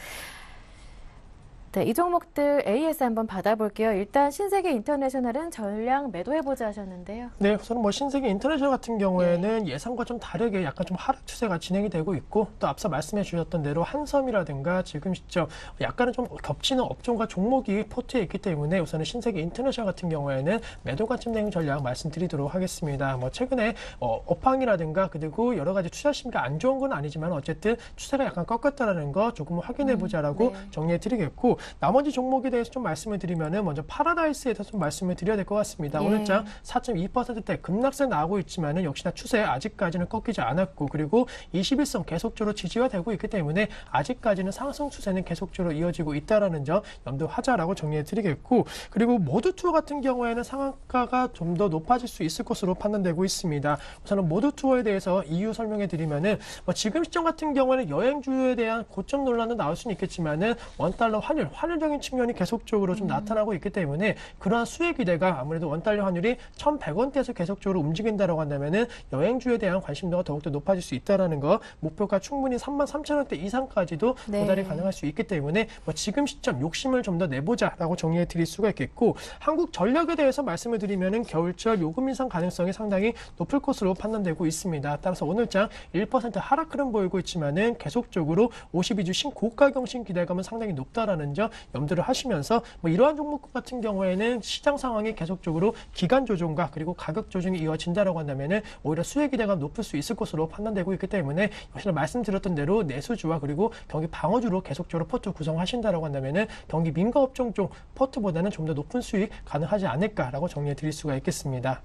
[SPEAKER 1] 네, 이 종목들 AS 한번 받아볼게요. 일단 신세계 인터내셔널은 전량 매도해보자 하셨는데요.
[SPEAKER 7] 네, 우선 뭐 신세계 인터내셔널 같은 경우에는 예상과 좀 다르게 약간 좀 하락 추세가 진행이 되고 있고, 또 앞서 말씀해 주셨던 대로 한섬이라든가 지금 시점 약간은 좀 겹치는 업종과 종목이 포트에 있기 때문에 우선은 신세계 인터내셔널 같은 경우에는 매도가 진행 전략 말씀드리도록 하겠습니다. 뭐 최근에 업황이라든가 그리고 여러 가지 투자 심리가 안 좋은 건 아니지만 어쨌든 추세가 약간 꺾였다라는 거 조금 확인해 보자라고
[SPEAKER 1] 네.
[SPEAKER 7] 정리해 드리겠고, 나머지 종목에 대해서 좀 말씀을 드리면은 먼저 파라다이스에 대해서 좀 말씀을 드려야 될 것 같습니다.
[SPEAKER 1] 예.
[SPEAKER 7] 오늘장 4.2%대 급락세 나오고 있지만은 역시나 추세 아직까지는 꺾이지 않았고, 그리고 21선 계속적으로 지지가 되고 있기 때문에 아직까지는 상승 추세는 계속적으로 이어지고 있다라는 점 염두하자라고 정리해 드리겠고, 그리고 모두투어 같은 경우에는 상한가가 좀 더 높아질 수 있을 것으로 판단되고 있습니다. 우선은 모두투어에 대해서 이유 설명해 드리면은 뭐 지금 시점 같은 경우에는 여행주에 대한 고점 논란은 나올 수는 있겠지만은 원달러 환율적인 측면이 계속적으로 좀 나타나고 있기 때문에 그러한 수혜 기대가 아무래도 원달러 환율이 1,100원대에서 계속적으로 움직인다라고 한다면은 여행주에 대한 관심도가 더욱더 높아질 수 있다라는 거, 목표가 충분히 33,000원대 이상까지도
[SPEAKER 1] 네.
[SPEAKER 7] 도달이 가능할 수 있기 때문에 뭐 지금 시점 욕심을 좀 더 내보자라고 정리해 드릴 수가 있겠고, 한국 전력에 대해서 말씀을 드리면은 겨울철 요금 인상 가능성이 상당히 높을 것으로 판단되고 있습니다. 따라서 오늘장 1% 하락 흐름 보이고 있지만은 계속적으로 52주 신고가 경신 기대감은 상당히 높다라는 점 염두를 하시면서 뭐 이러한 종목 같은 경우에는 시장 상황이 계속적으로 기간 조정과 그리고 가격 조정이 이어진다라고 한다면은 오히려 수혜 기대감 높을 수 있을 것으로 판단되고 있기 때문에 역시나 말씀드렸던 대로 내수주와 그리고 경기 방어주로 계속적으로 포트 구성하신다라고 한다면은 경기 민가 업종 쪽 포트보다는 좀 더 높은 수익 가능하지 않을까라고 정리해 드릴 수가 있겠습니다.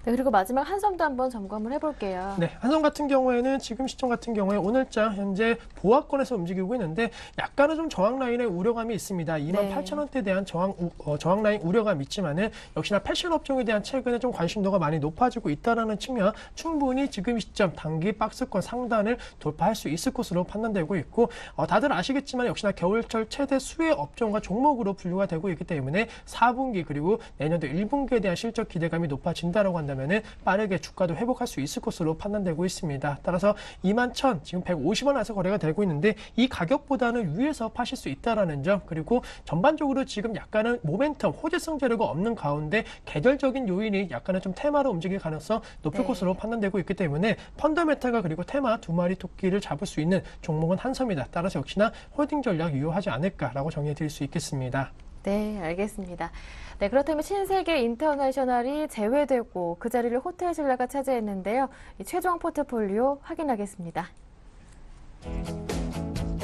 [SPEAKER 1] 네, 그리고 마지막 한섬도 한번 점검을 해볼게요.
[SPEAKER 7] 네, 한섬 같은 경우에는 지금 시점 같은 경우에 오늘장 현재 보합권에서 움직이고 있는데 약간은 좀 저항 라인의 우려감이 있습니다. 28,000원대에 대한 저항 라인 우려감이 있지만은 역시나 패션 업종에 대한 최근에 좀 관심도가 많이 높아지고 있다라는 측면, 충분히 지금 시점 단기 박스권 상단을 돌파할 수 있을 것으로 판단되고 있고, 다들 아시겠지만 역시나 겨울철 최대 수혜 업종과 종목으로 분류가 되고 있기 때문에 4분기 그리고 내년도 1분기에 대한 실적 기대감이 높아진다라고 한다면은 빠르게 주가도 회복할 수 있을 것으로 판단되고 있습니다. 따라서 21,000 지금 150원에서 거래가 되고 있는데 이 가격보다는 위에서 파실 수 있다라는 점, 그리고 전반적으로 지금 약간은 모멘텀 호재성 재료가 없는 가운데 계절적인 요인이 약간은 좀 테마로 움직일 가능성 높을
[SPEAKER 1] 네.
[SPEAKER 7] 것으로 판단되고 있기 때문에 펀더메탈과 그리고 테마 두 마리 토끼를 잡을 수 있는 종목은 한섬이다. 따라서 역시나 홀딩 전략 유효하지 않을까라고 정리해 드릴 수 있겠습니다.
[SPEAKER 1] 네, 알겠습니다. 네, 그렇다면 신세계 인터내셔널이 제외되고 그 자리를 호텔신라가 차지했는데요. 이 최종 포트폴리오 확인하겠습니다.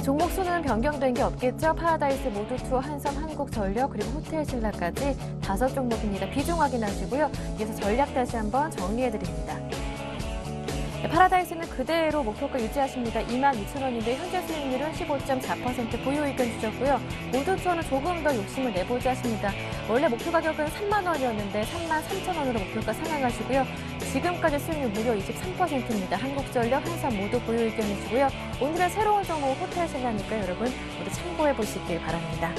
[SPEAKER 1] 종목 수는 변경된 게 없겠죠. 파라다이스, 모두투어, 한섬, 한국전력, 그리고 호텔신라까지 5종목입니다. 비중 확인하시고요. 이어서 전략 다시 한번 정리해드립니다. 네, 파라다이스는 그대로 목표가 유지하십니다. 22,000원인데 현재 수익률은 15.4% 보유의견 주셨고요. 모두투어는 조금 더 욕심을 내보자 하십니다. 원래 목표 가격은 3만 원이었는데 33,000원으로 목표가 상향하시고요. 지금까지 수익률 무려 23%입니다. 한국전력, 한섬 모두 보유의견이시고요. 오늘의 새로운 종목 호텔신라니까 여러분 모두 참고해 보시길 바랍니다.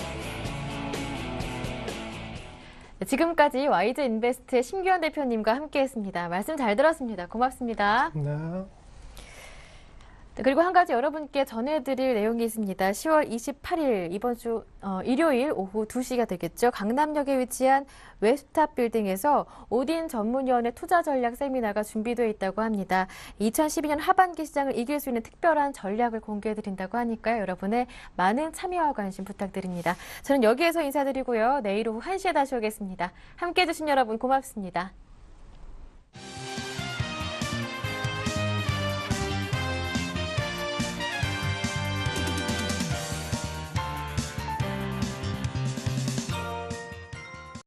[SPEAKER 1] 지금까지 YG인베스트의 심규현 대표님과 함께했습니다. 말씀 잘 들었습니다. 고맙습니다.
[SPEAKER 7] 네.
[SPEAKER 1] 네, 그리고 한 가지 여러분께 전해드릴 내용이 있습니다. 10월 28일 이번 주 일요일 오후 2시가 되겠죠. 강남역에 위치한 웹스탑 빌딩에서 오딘 전문위원회 투자 전략 세미나가 준비되어 있다고 합니다. 2012년 하반기 시장을 이길 수 있는 특별한 전략을 공개해드린다고 하니까요. 여러분의 많은 참여와 관심 부탁드립니다. 저는 여기에서 인사드리고요. 내일 오후 1시에 다시 오겠습니다. 함께해 주신 여러분 고맙습니다.